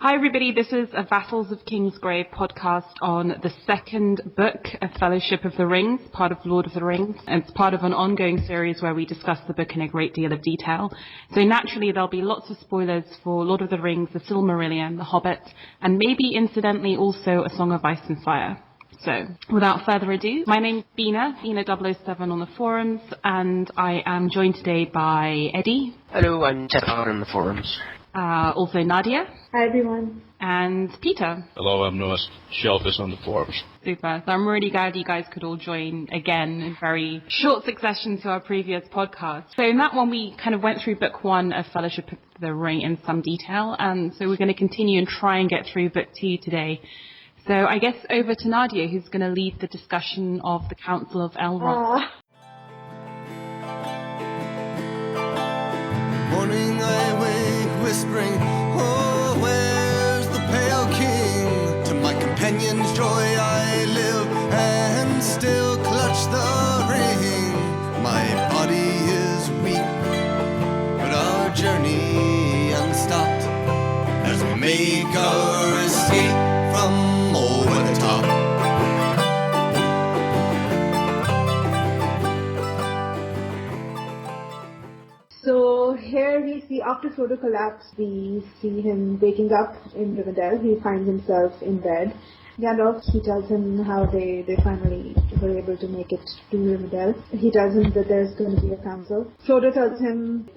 Hi everybody, this is a Vassals of Kingsgrave podcast on the second book of Fellowship of the Rings, part of Lord of the Rings. And it's part of an ongoing series where we discuss the book in a great deal of detail. So naturally there'll be lots of spoilers for Lord of the Rings, the Silmarillion, the Hobbit, and maybe incidentally also A Song of Ice and Fire. So, without further ado, my name's Bina007 on the forums, and I am joined today by Eddie. Hello, I'm Teddard on the forums. Also Nadia. Hi everyone. And Peter. Hello, I'm known as Shellfish on the forums. Super. So I'm really glad you guys could all join again in very short succession to our previous podcast. So in that one, we kind of went through book one of Fellowship of the Ring in some detail, and so we're going to continue and try and get through book two today. So I guess over to Nadia, who's going to lead the discussion of the Council of Elrond. Morning I wake whispering, oh, where's the pale king? To my companion's joy I live and still clutch the ring. My body is weak, but our journey unstopped as we make our escape from over the top. So here we see, after Frodo collapsed, we see him waking up in Rivendell. He finds himself in bed. Gandalf, he tells him how they finally were able to make it to Rivendell. He tells him that there's going to be a council. Frodo tells him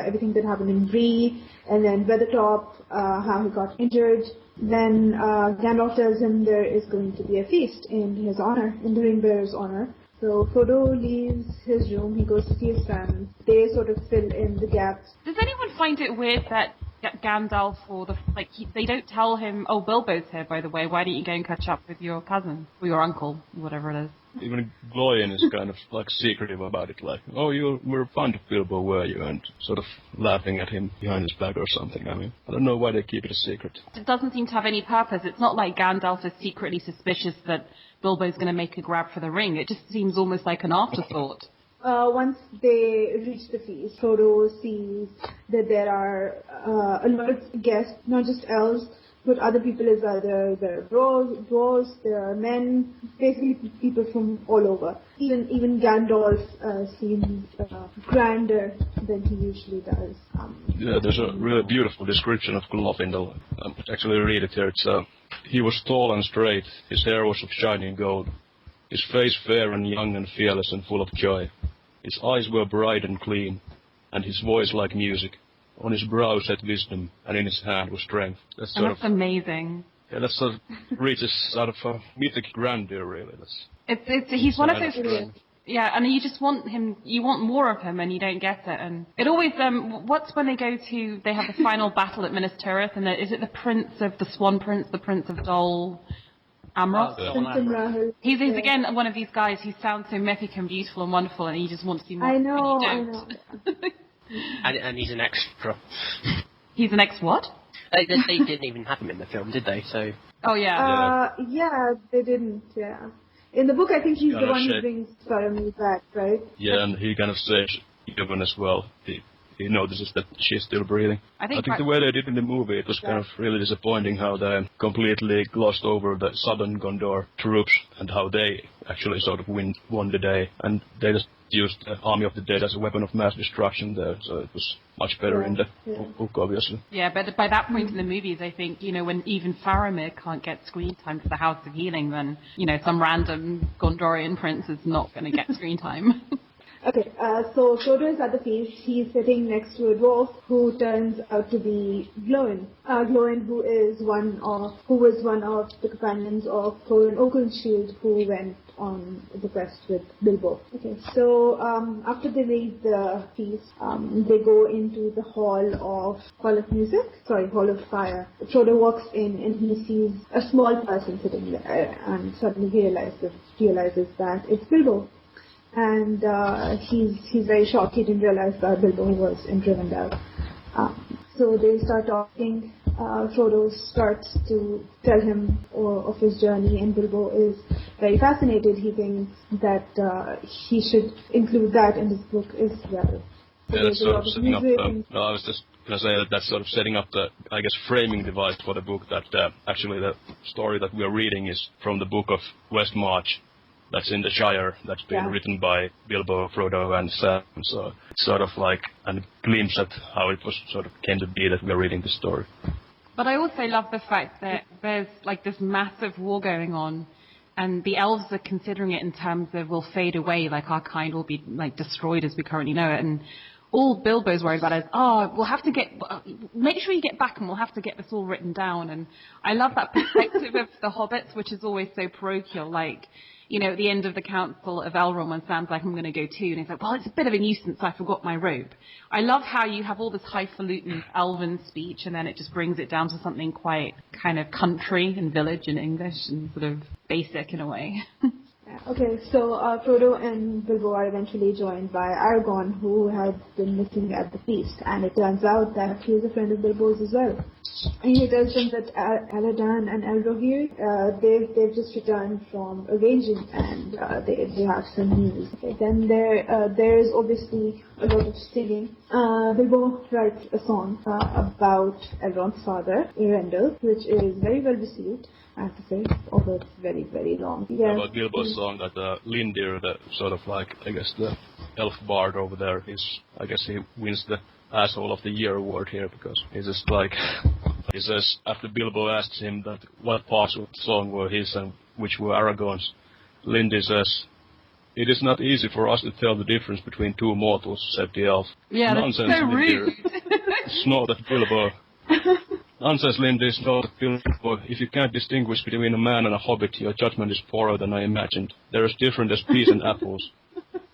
everything that happened in Bree, and then Weathertop, how he got injured. Then Gandalf tells him there is going to be a feast in his honor, in the Ringbearer's honor. So Frodo leaves his room, he goes to see his friends. They sort of fill in the gaps. Does anyone find it weird that Gandalf they don't tell him, oh, Bilbo's here, by the way, why don't you go and catch up with your cousin, or your uncle, whatever it is? Even Gloin is kind of like secretive about it, like, oh, you were fond of Bilbo, were you? And sort of laughing at him behind his back or something. I mean, I don't know why they keep it a secret. It doesn't seem to have any purpose. It's not like Gandalf is secretly suspicious that Bilbo's going to make a grab for the ring. It just seems almost like an afterthought. Once they reach the feast, Frodo sees that there are a lot of guests, not just elves, but other people as well. There are dwarves, there are men, basically people from all over. Even Gandalf seems grander than he usually does. Yeah, there's a really beautiful description of Glorfindel. Actually read it here. He was tall and straight, his hair was of shining gold, his face fair and young and fearless and full of joy. His eyes were bright and clean, and his voice like music. On his brow sat wisdom, and in his hand was strength. That's amazing. Yeah, that sort of reaches out of a mythic grandeur, really. He's one of those. Yeah, and you just want him. You want more of him, and you don't get it. And it always. What's when they have the final battle at Minas Tirith, and is it the Prince of the Swan Prince, the Prince of Dol? Amroth? He's again one of these guys who sounds so mythic and beautiful and wonderful, and you just want to see more. I know. And he's an extra. He's an ex what? They didn't even have him in the film, did they? So. Oh yeah. Yeah, they didn't. Yeah. In the book, I think he's the one who brings Faramir back, right? Yeah, and he kind of saves Yvonne as well. He notices that she's still breathing. I think the way they did in the movie, it was kind of really disappointing how they completely glossed over the southern Gondor troops and how they actually sort of won the day. And they just used the Army of the Dead as a weapon of mass destruction there, so it was much better in the book, obviously. Yeah, but by that point in the movies, I think, when even Faramir can't get screen time for the House of Healing, then, some random Gondorian prince is not going to get screen time. Okay, so Frodo is at the feast. He's sitting next to a dwarf who turns out to be Gloin. Gloin, who was one of the companions of Thorin Oakenshield, who went on the quest with Bilbo. Okay, so after they leave the feast, they go into the Hall of Fire. Frodo walks in and he sees a small person sitting there, and suddenly he realizes that it's Bilbo. And he's very shocked. He didn't realize that Bilbo was in Rivendell. So they start talking. Frodo starts to tell him of his journey, and Bilbo is very fascinated. He thinks that he should include that in his book as well. Yeah, that's sort of setting up. I was just can I say that that's sort of setting up the, I guess, framing device for the book, that actually the story that we are reading is from the book of West March, that's in the Shire, that's been written by Bilbo, Frodo, and Sam. So it's sort of like a glimpse at how it was sort of came to be that we are reading the story. But I also love the fact that there's like this massive war going on, and the elves are considering it in terms of we'll fade away, like our kind will be like destroyed as we currently know it. And all Bilbo's worried about is, we'll have to make sure you get back and we'll have to get this all written down. And I love that perspective of the hobbits, which is always so parochial, like, you know, at the end of the Council of Elrond when Sam's like, I'm going to go too. And he's like, well, it's a bit of a nuisance, I forgot my robe. I love how you have all this highfalutin elven speech and then it just brings it down to something quite kind of country and village in English and sort of basic in a way. Okay, so Frodo and Bilbo are eventually joined by Aragorn, who had been missing at the feast, and it turns out that he is a friend of Bilbo's as well. And he tells them that Aladan and Elrohir, they've just returned from arranging, and they have some news. Okay, then there's obviously a lot of singing. Bilbo writes a song about Elrond's father, Eärendil, which is very well received. I have to say, although it's very, very long. Yeah. About Bilbo's song, that Lindir, the sort of like, I guess, the elf bard over there, I guess he wins the Asshole of the Year award here, because he's just like, he says, after Bilbo asks him that what parts of the song were his and which were Aragorn's, Lindir says, it is not easy for us to tell the difference between two mortals, said the elf. Yeah, Nonsense, that's so rude. Snorted Bilbo. Nonsense, Lindy, snorted Bilbo. If you can't distinguish between a man and a hobbit, your judgment is poorer than I imagined. They're as different as peas and apples.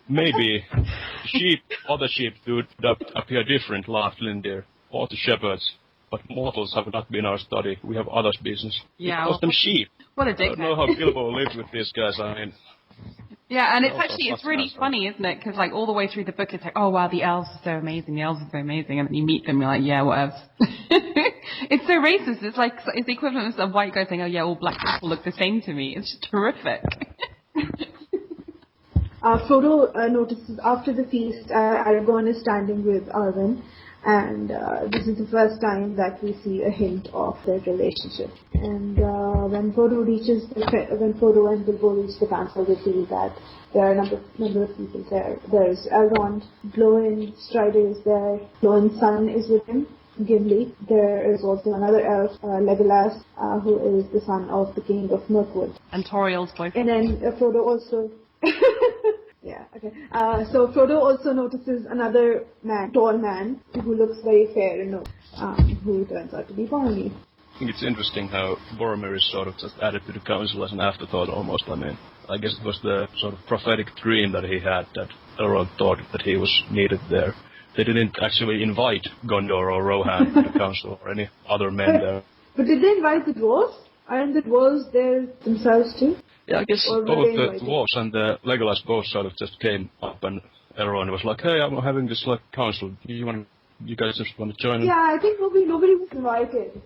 Maybe sheep, other sheep do appear different, laughed Lindir, or to shepherds. But mortals have not been our study. We have others' business. Yeah, we cost them sheep. What a dickhead. I don't know how Bilbo lives with these guys, I mean. Yeah, and it's really funny, isn't it? Because, like, all the way through the book, it's like, oh, wow, the elves are so amazing, and then you meet them, you're like, yeah, whatever. It's so racist. It's like, it's the equivalent of a white guy saying, oh, yeah, all black people look the same to me. It's just terrific. Frodo notices after the feast, Aragorn is standing with Arwen, and this is the first time that we see a hint of their relationship. And when Frodo and Bilbo reach the council, they see that there are a number of people there. There's Elrond, Glóin Strider is there, Glóin's son is with him, Gimli. There is also another elf, Legolas, who is the son of the king of Mirkwood. And Toriel's boyfriend. And then Frodo also... Yeah, okay. So Frodo also notices another man, tall man, who looks very fair and who turns out to be Boromir. I think it's interesting how Boromir is sort of just added to the council as an afterthought almost. I mean, I guess it was the sort of prophetic dream that he had that Elrond thought that he was needed there. They didn't actually invite Gondor or Rohan to the council or any other men there. But did they invite the dwarves? Aren't the dwarves there themselves too? Yeah, I guess both the dwarves and the Legolas both sort of just came up, and Elrond was like, hey, I'm having this like council. You guys just want to join? Yeah, I think nobody was invited.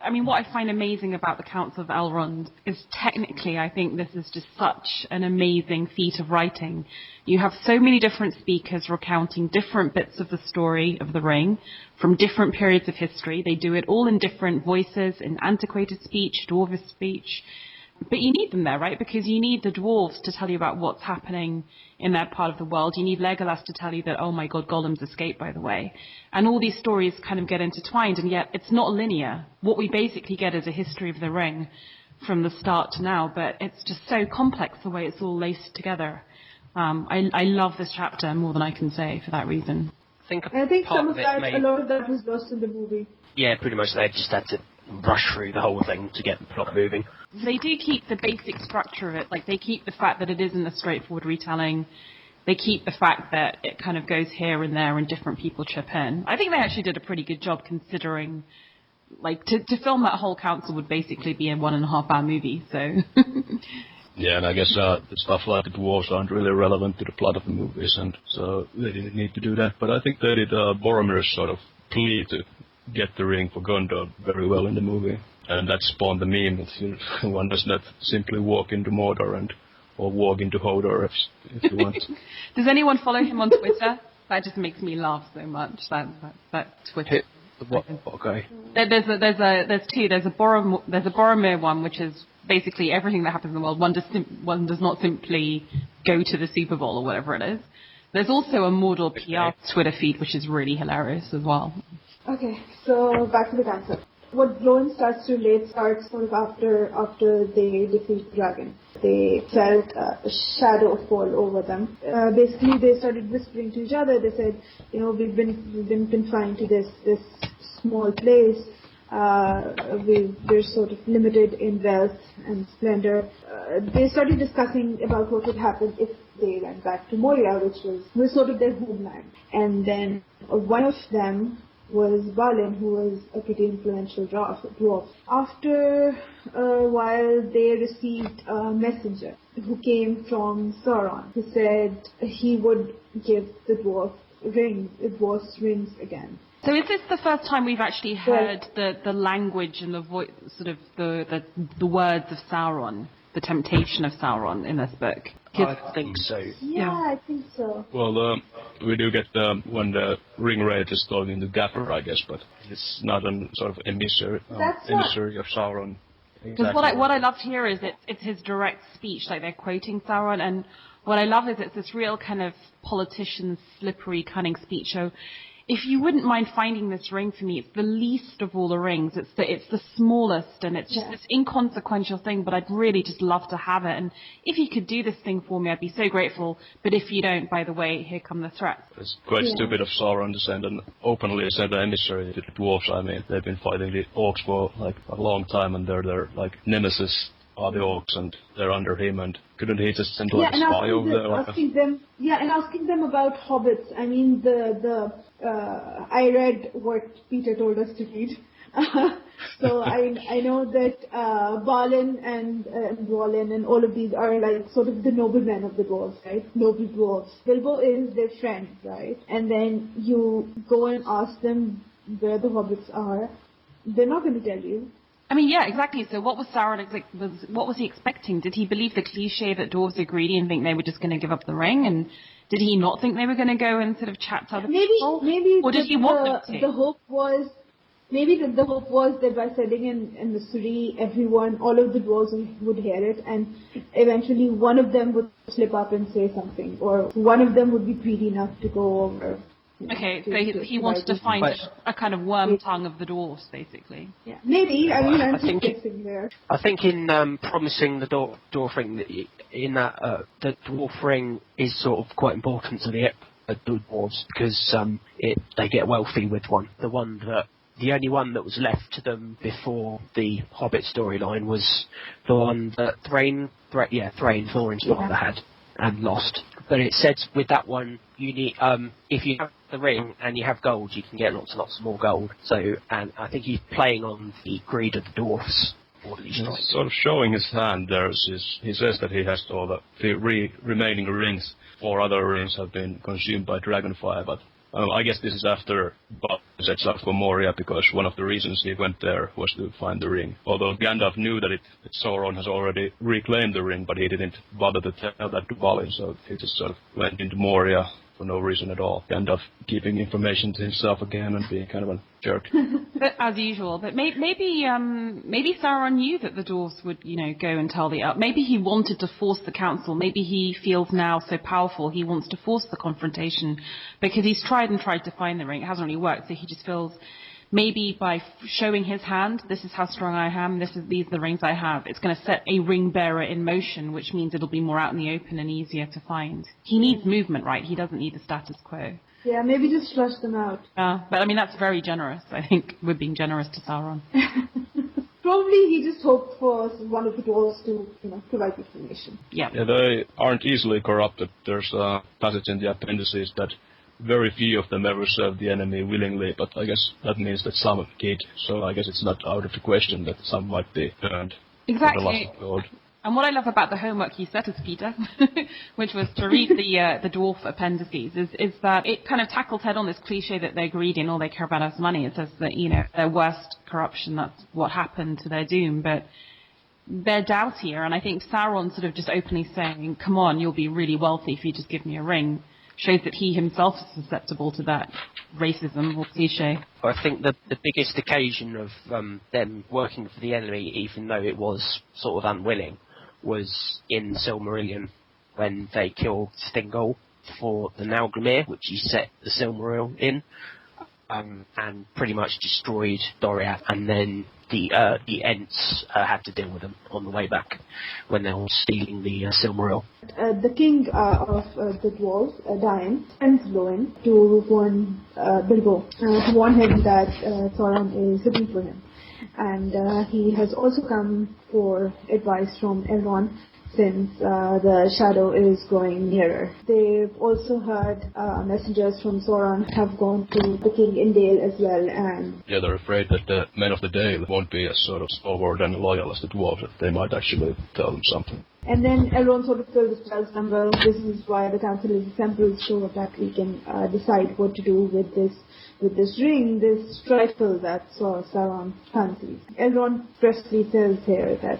I mean, what I find amazing about the Council of Elrond is technically, I think this is just such an amazing feat of writing. You have so many different speakers recounting different bits of the story of the ring from different periods of history. They do it all in different voices, in antiquated speech, dwarvish speech. But you need them there, right? Because you need the dwarves to tell you about what's happening in that part of the world. You need Legolas to tell you that, oh my god, Gollum's escaped, by the way. And all these stories kind of get intertwined, and yet it's not linear. What we basically get is a history of the ring from the start to now, but it's just so complex the way it's all laced together. I love this chapter more than I can say for that reason. I think some of that, a lot of that was lost in the movie. Yeah, pretty much they just had to rush through the whole thing to get the plot moving. They do keep the basic structure of it. Like, they keep the fact that it isn't a straightforward retelling. They keep the fact that it kind of goes here and there and different people chip in. I think they actually did a pretty good job considering, like, to film that whole council would basically be a 1.5 hour movie, so... Yeah, and I guess the stuff like the dwarves aren't really relevant to the plot of the movies, and so they didn't need to do that. But I think they did Boromir's sort of plea to get the ring for Gondor very well in the movie. And that spawned the meme that one does not simply walk into Mordor or walk into Hodor if you want. Does anyone follow him on Twitter? That just makes me laugh so much, that Twitter. What? Okay. There's two. There's a Boromir one, which is basically everything that happens in the world. One does not simply go to the Super Bowl or whatever it is. There's also a Mordor PR Twitter feed, which is really hilarious as well. Okay, so back to the cancer. What Glowin starts to relate starts sort of after they defeat the dragon. They felt a shadow fall over them. Basically, they started whispering to each other. They said, we've been confined to this small place. We're sort of limited in wealth and splendor. They started discussing about what would happen if they went back to Moria, which was sort of their homeland. And then one of them was Balin, who was a pretty influential dwarf. After a while, they received a messenger who came from Sauron, who said he would give the dwarves rings again. So is this the first time we've actually heard the language and the voice, sort of the words of Sauron, the temptation of Sauron in this book? I think so. Yeah, I think so. Well, we do get when the ring raid is talking to Gaffer, I guess, but it's not a sort of emissary of Sauron. Because Exactly. what I loved here is it's his direct speech, like they're quoting Sauron, and what I love is it's this real kind of politician, slippery, cunning speech. So if you wouldn't mind finding this ring for me, it's the least of all the rings. It's the smallest, and it's just this inconsequential thing, but I'd really just love to have it. And if you could do this thing for me, I'd be so grateful. But if you don't, by the way, here come the threats. It's quite stupid of Sauron to send an emissary to the dwarves. I mean, they've been fighting the orcs for like a long time, and they're like nemesis are the orcs, and they're under him, and couldn't he just send like a spy over there? Asking them about hobbits. I mean, I read what Peter told us to read. So I know that Balin and Balin and all of these are like sort of the noblemen of the dwarves, right? Noble dwarves. Bilbo is their friend, right? And then you go and ask them where the hobbits are. They're not going to tell you. I mean, yeah, exactly. So what was Sauron, what was he expecting? Did he believe the cliche that dwarves are greedy and think they were just going to give up the ring? And did he not think they were going to go and sort of chat to other people? Maybe or did he want them to? The hope was that by sending an emissary, all of the dwarves would hear it, and eventually one of them would slip up and say something, or one of them would be greedy enough to go over. Okay, so he wanted to find a kind of worm tongue of the dwarves, basically. Yeah, maybe. I mean, I'm think guessing there. I think in promising the dwarf ring, in that the dwarf ring is sort of quite important to the dwarves because they get wealthy with one. The only one that was left to them before the Hobbit storyline was the one that Thrain, Thorin's father had and lost. But it said with that one, you need if you have the ring and you have gold, you can get lots and lots more gold. So, and I think he's playing on the greed of the dwarfs. He's sort of showing his hand there. He says that he has all the remaining rings. 4 other rings have been consumed by dragonfire, but I guess this is after Bob sets out for Moria, because one of the reasons he went there was to find the ring. Although Gandalf knew that Sauron has already reclaimed the ring, but he didn't bother to tell that to Balin, so he just sort of went into Moria for no reason at all. Gandalf keeping information to himself again and being kind of a jerk. But, as usual. But maybe Sauron knew that the dwarves would, go and tell the elves. Maybe he wanted to force the council. Maybe he feels now so powerful he wants to force the confrontation because he's tried to find the ring. It hasn't really worked, so he just feels maybe by showing his hand, this is how strong I am, these are the rings I have, it's going to set a ring bearer in motion, which means it'll be more out in the open and easier to find. He needs movement, right? He doesn't need the status quo. Yeah, maybe just flush them out. But I mean, that's very generous. I think we're being generous to Sauron. Probably he just hoped for one of the dwarves to, provide information. Yeah, they aren't easily corrupted. There's a passage in the appendices that very few of them ever serve the enemy willingly, but I guess that means that some did, so I guess it's not out of the question that some might be burned. Exactly. For the lust of gold. And what I love about the homework you set us, Peter, which was to read the dwarf appendices, is that it kind of tackles head on this cliche that they're greedy and all they care about is money. It says that, their worst corruption, that's what happened to their doom, but they're doubtier, and I think Sauron sort of just openly saying, come on, you'll be really wealthy if you just give me a ring. shows that he himself is susceptible to that racism or cliche. I think the biggest occasion of them working for the enemy, even though it was sort of unwilling, was in Silmarillion when they killed Stingol for the Nauglamir, which he set the Silmaril in, and pretty much destroyed Doriath, and then the Ents had to deal with them on the way back when they were stealing the Silmaril. The king of the dwarves, Dain, sends Glóin to warn Bilbo, to warn him that Sauron is looking for him. And he has also come for advice from Elrond, since the shadow is growing nearer. They've also heard messengers from Sauron have gone to the king in Dale as well, and they're afraid that the men of the Dale won't be as sort of stalwart and loyal as the dwarves, that they might actually tell them something. And then Elrond sort of filled the spells number. This is why the council is assembled, so that we can decide what to do with this ring, this trifle that Sauron fancies. Elrond expressly says here that,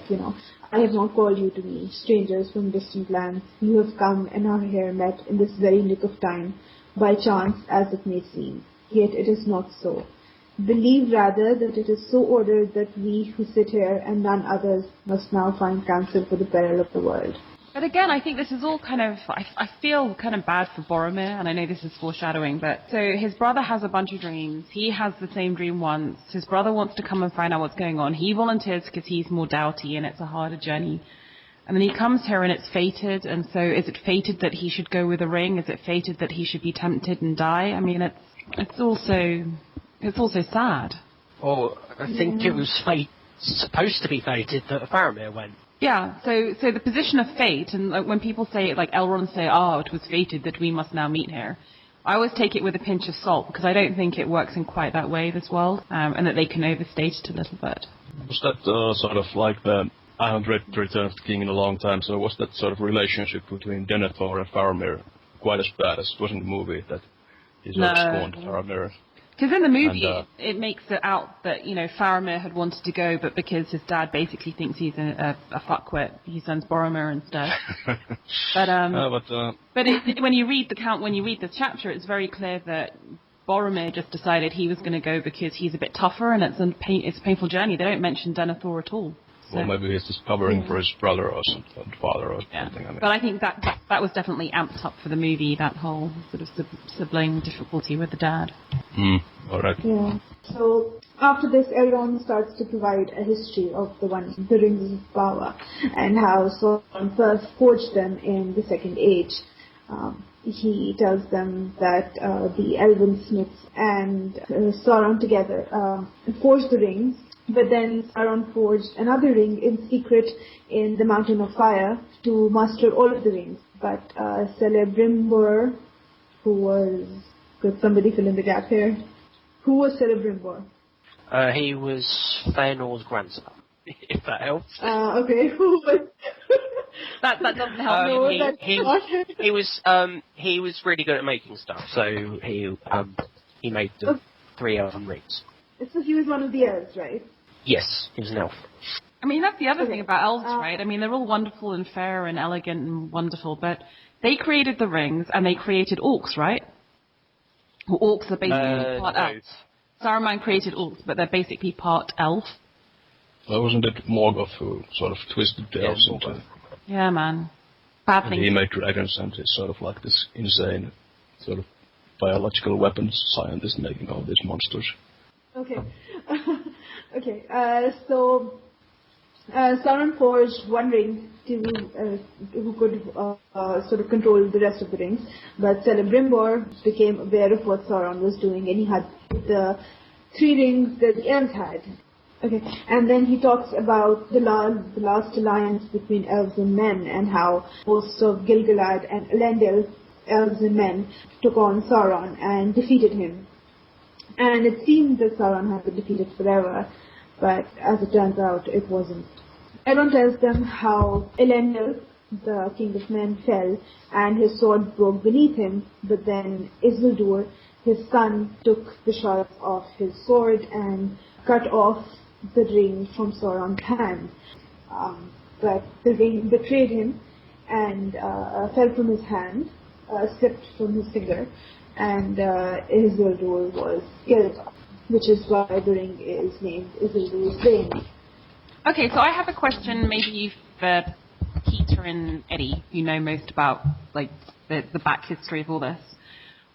I have not called you to me, strangers from distant lands. You have come and are here met in this very nick of time, by chance as it may seem. Yet it is not so. Believe rather that it is so ordered that we who sit here and none others must now find counsel for the peril of the world. But again, I think this is all kind of, I feel kind of bad for Boromir, and I know this is foreshadowing, but so his brother has a bunch of dreams. He has the same dream once. His brother wants to come and find out what's going on. He volunteers because he's more doughty and it's a harder journey. And then he comes here and it's fated, and so is it fated that he should go with a ring? Is it fated that he should be tempted and die? I mean, it's also sad. Well, I think it was supposed to be fated that Faramir went. Yeah, so the position of fate, and when people say it, like Elrond say, it was fated that we must now meet here, I always take it with a pinch of salt, because I don't think it works in quite that way, this world, and that they can overstate it a little bit. Was that sort of like I haven't read Return of the King in a long time, so was that sort of relationship between Denethor and Faramir quite as bad as it was in the movie, that he sort of spawned Faramir? Because in the movie, it makes it out that, Faramir had wanted to go, but because his dad basically thinks he's a fuckwit, he sends Boromir instead. But when you read the chapter, it's very clear that Boromir just decided he was going to go because he's a bit tougher, and it's a painful journey. They don't mention Denethor at all. Well, maybe he's just covering for his brother or something, father or something. I mean. But I think that was definitely amped up for the movie, that whole sort of sibling difficulty with the dad. All right. Yeah. So after this, Elrond starts to provide a history of the rings of power and how Sauron first forged them in the Second Age. He tells them that the elven smiths and Sauron together forged the rings. But then Sauron forged another ring in secret in the Mountain of Fire to master all of the rings. But Celebrimbor, who was... Could somebody fill in the gap here? Who was Celebrimbor? He was Feanor's grandson, if that helps. Okay, who was... that doesn't help me. He was really good at making stuff, so he made the 3 elven rings. So he was one of the elves, right? Yes, he was an elf. I mean, that's the other thing about elves, right? I mean, they're all wonderful and fair and elegant and wonderful, but they created the rings and they created orcs, right? Well, orcs are basically part elves. Saruman created orcs, but they're basically part elf. Well, wasn't it Morgoth who sort of twisted the elves into... Yeah, man. Bad thing. He made dragons, and it's sort of like this insane sort of biological weapons scientist making all these monsters. Okay. Okay. So Sauron forged one ring who could sort of control the rest of the rings, but Celebrimbor became aware of what Sauron was doing, and he had the 3 rings that the elves had. Okay, and then he talks about the last alliance between elves and men, and how hosts of Gil-galad and Elendil, elves and men, took on Sauron and defeated him. And it seemed that Sauron had been defeated forever, but as it turns out, it wasn't. Elrond tells them how Elendil, the king of men, fell, and his sword broke beneath him, but then Isildur, his son, took the sharp off his sword and cut off the ring from Sauron's hand. But the ring betrayed him and fell from his hand. slipped from his finger, and Isildur was killed, which is why the ring is named Isildur's Ring. Okay, so I have a question maybe for Peter and Eddie, who know most about like the back history of all this.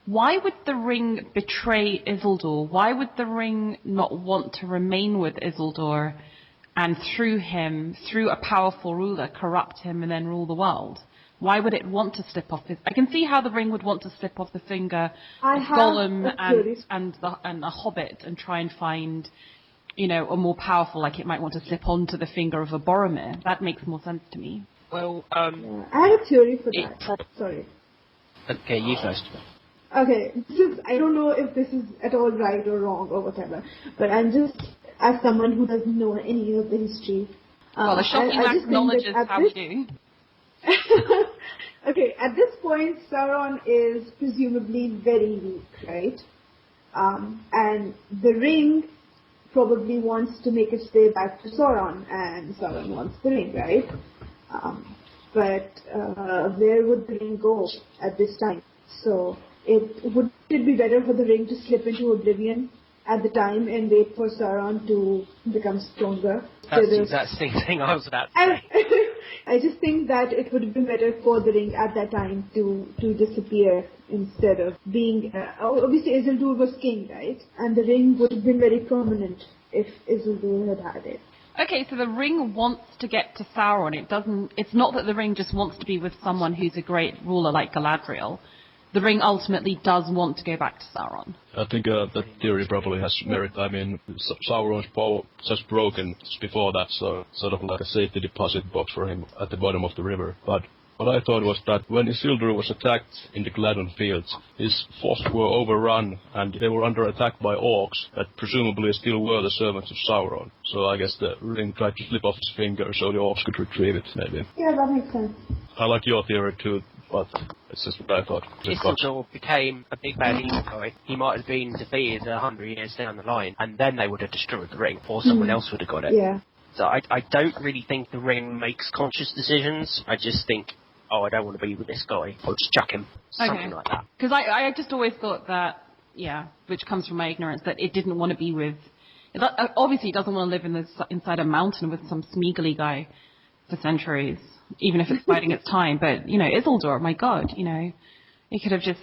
Why would the ring betray Isildur? Why would the ring not want to remain with Isildur and through him, through a powerful ruler, corrupt him and then rule the world? Why would it want to slip off his... I can see how the ring would want to slip off the finger of Gollum and a Hobbit and try and find, a more powerful, like it might want to slip onto the finger of a Boromir. That makes more sense to me. Well, I have a theory for that. Sorry. Okay, you first. Okay, I don't know if this is at all right or wrong or whatever, but I'm just, as someone who doesn't know any of the history... well, the shocking acknowledges how we do. Okay, at this point, Sauron is presumably very weak, right? And the ring probably wants to make its way back to Sauron, and Sauron wants the ring, right? But where would the ring go at this time? So... Would it be better for the ring to slip into oblivion at the time and wait for Sauron to become stronger? That's the exact same thing I was about to say. I just think that it would have been better for the ring at that time to disappear instead of being... obviously, Isildur was king, right? And the ring would have been very prominent if Isildur had it. Okay, so the ring wants to get to Sauron. It's not that the ring just wants to be with someone who's a great ruler like Galadriel. The ring ultimately does want to go back to Sauron. I think that theory probably has merit. I mean, Sauron's power just broken before that, so sort of like a safety deposit box for him at the bottom of the river. But what I thought was that when Isildur was attacked in the Gladden Fields, his forces were overrun and they were under attack by orcs that presumably still were the servants of Sauron. So I guess the ring tried to slip off his finger so the orcs could retrieve it, maybe. Yeah, that makes sense. I like your theory too, but it's just what I thought. Isildur became a big bad evil guy. He might have been defeated 100 years down the line, and then they would have destroyed the ring, or someone else would have got it. Yeah. So I don't really think the ring makes conscious decisions. I just think, I don't want to be with this guy. I'll just chuck him. Something like that. Because I just always thought that, which comes from my ignorance, that it didn't want to be with... Obviously, it doesn't want to live inside a mountain with some Smeagol guy for centuries, even if it's biding its time. But, Isildur, my God, it could have just...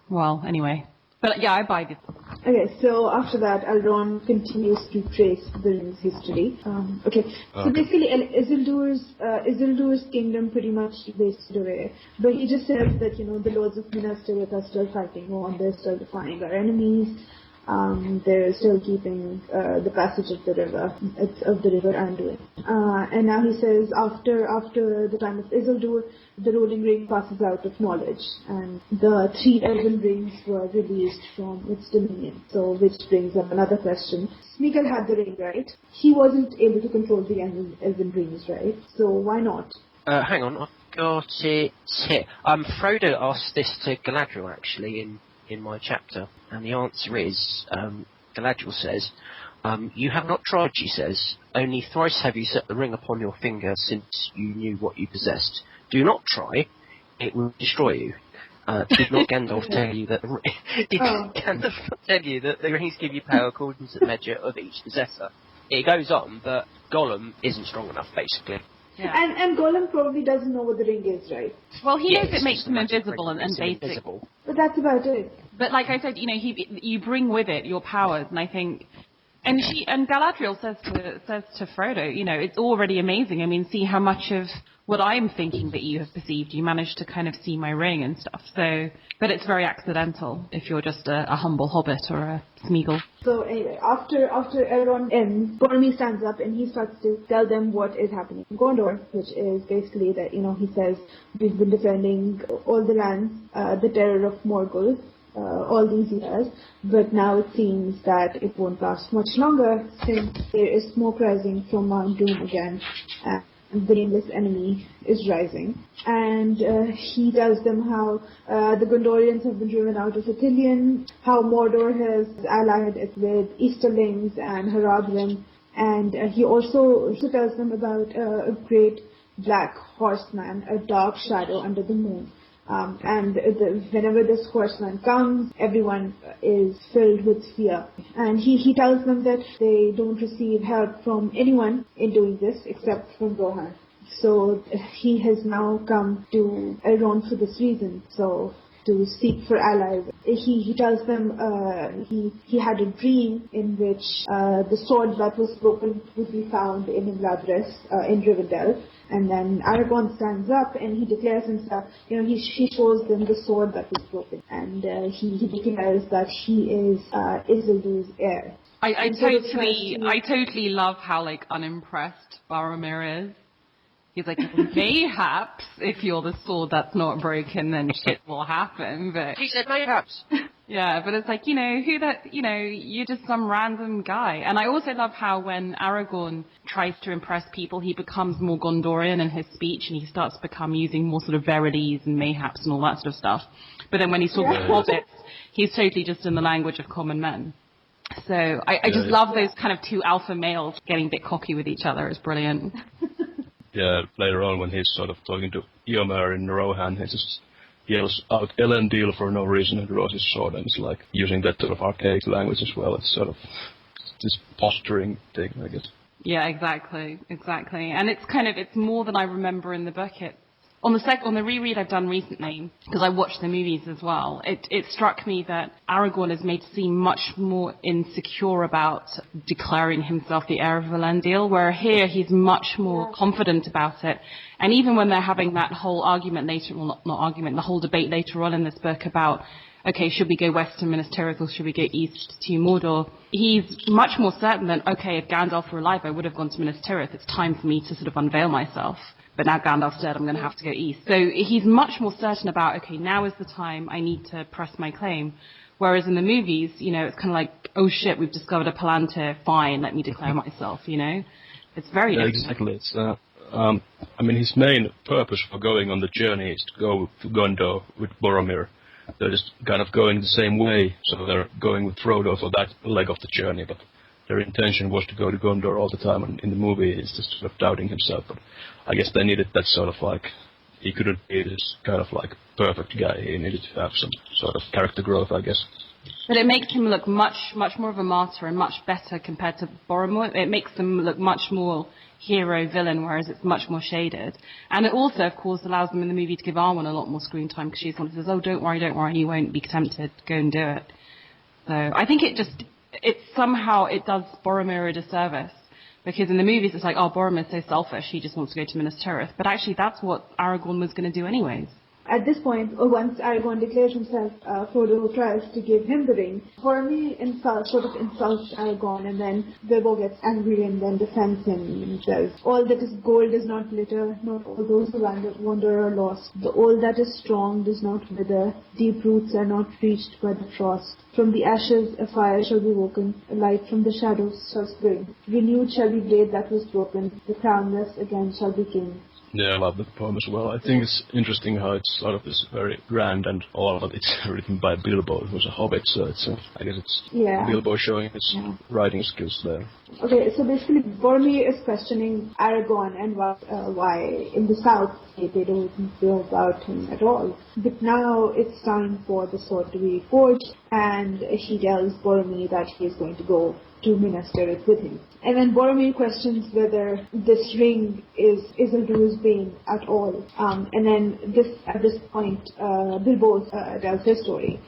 Well, anyway. But, I buy this. Okay, so after that, Elrond continues to trace the ring's history. So basically, Isildur's kingdom pretty much wasted away. But he just says that, the lords of Minas Tirith are still fighting on, they're still defying our enemies. They're still keeping the passage of the river Anduin. And now he says after the time of Isildur, the ruling ring passes out of knowledge, and the 3 elven rings were released from its dominion. So, which brings up another question. Smeagol had the ring, right? He wasn't able to control the elven rings, right? So why not? Hang on, I've got it here. Frodo asked this to Galadriel, actually, in my chapter, and the answer is, Galadriel says, you have not tried, she says. Only thrice have you set the ring upon your finger since you knew what you possessed. Do not try, it will destroy you. Did not Gandalf tell you that Gandalf tell you that the rings give you power according to the measure of each possessor? It goes on, but Gollum isn't strong enough, basically. Yeah. And Gollum probably doesn't know what the ring is, right? Well, he knows it makes him invisible and basic. But that's about it. But like I said, you bring with it your powers, and I think, and Galadriel says to Frodo, it's already amazing. I mean, see how much of what I'm thinking that you have perceived. You managed to kind of see my ring and stuff. So, but it's very accidental if you're just a humble hobbit or a Smeagol. So anyway, after Elrond ends, Boromir stands up and he starts to tell them what is happening in Gondor, which is basically that, he says, we've been defending all the lands, the terror of Morgul, all these years, but now it seems that it won't last much longer since there is smoke rising from Mount Doom again. The nameless enemy is rising, and he tells them how the Gondorians have been driven out of Ithilien, how Mordor has allied it with Easterlings and Haradrim, and he also tells them about a great black horseman, a dark shadow under the moon, And whenever this horseman comes, everyone is filled with fear. And he tells them that they don't receive help from anyone in doing this except from Rohan. So he has now come to Elrond for this reason. So to seek for allies. He tells them he had a dream in which the sword that was broken would be found in Imladris, in Rivendell. And then Aragorn stands up and he declares himself, he shows them the sword that was broken. And he declares that he is Isildur's heir. I totally love how, unimpressed Boromir is. He's like, mayhaps, if you're the sword that's not broken, then shit will happen, but... He said mayhaps. Yeah, but it's like, you're just some random guy. And I also love how when Aragorn tries to impress people, he becomes more Gondorian in his speech, and he starts to become using more sort of verities and mayhaps and all that sort of stuff. But then when he's talking to hobbits, he's totally just in the language of common men. So I just love those kind of two alpha males getting a bit cocky with each other. It's brilliant. Yeah, later on when he's sort of talking to Eomer in Rohan, he just yells out Elendil for no reason and draws his sword, and it's like using that sort of archaic language as well. It's sort of this posturing thing, I guess. Yeah, exactly. And it's more than I remember in the book. On the reread I've done recently, because I watched the movies as well, it struck me that Aragorn is made to seem much more insecure about declaring himself the heir of Elendil, where here he's much more confident about it. And even when they're having that whole argument the whole debate later on in this book about, okay, should we go west to Minas Tirith or should we go east to Mordor, he's much more certain that, okay, if Gandalf were alive, I would have gone to Minas Tirith. It's time for me to sort of unveil myself. But now Gandalf's dead, I'm going to have to go east. So he's much more certain about, okay, now is the time I need to press my claim. Whereas in the movies, it's kind of like, oh shit, we've discovered a Palantir, fine, let me declare myself, It's very different. Exactly. It's, his main purpose for going on the journey is to go to Gondor with Boromir. They're just kind of going the same way, so they're going with Frodo for that leg of the journey, but their intention was to go to Gondor all the time, and in the movie he's just sort of doubting himself. But I guess they needed that sort of he couldn't be this kind of perfect guy. He needed to have some sort of character growth, I guess. But it makes him look much more of a martyr and much better compared to Boromir. It makes him look much more hero-villain, whereas it's much more shaded. And it also, of course, allows them in the movie to give Arwen a lot more screen time, because she's the one who says, oh, don't worry, you won't be tempted, go and do it. So I think it does Boromir a disservice, because in the movies it's like, oh, Boromir's so selfish, he just wants to go to Minas Tirith. But actually that's what Aragorn was going to do anyways. At this point, once Aragorn declares himself, Frodo tries to give him the ring. Boromir insults Aragorn, and then Bilbo gets angry and then defends him and says, all that is gold does not glitter, not all those who wander are lost. The all that is strong does not wither, deep roots are not reached by the frost. From the ashes a fire shall be woken, a light from the shadows shall spring. Renewed shall be blade that was broken, the crownless again shall be king. Yeah, I love that poem as well. I think it's interesting how it's sort of this very grand, and all of it's written by Bilbo, who's a hobbit, so I guess it's Bilbo showing his writing skills there. Okay, so basically Boromir is questioning Aragorn and why in the south they don't know about him at all. But now it's time for the sword to be forged, and he tells Boromir that he is going to go to Minas Tirith with him. And then Boromir questions whether this ring is Isildur's bane at all. And then at this point, Bilbo tells his story.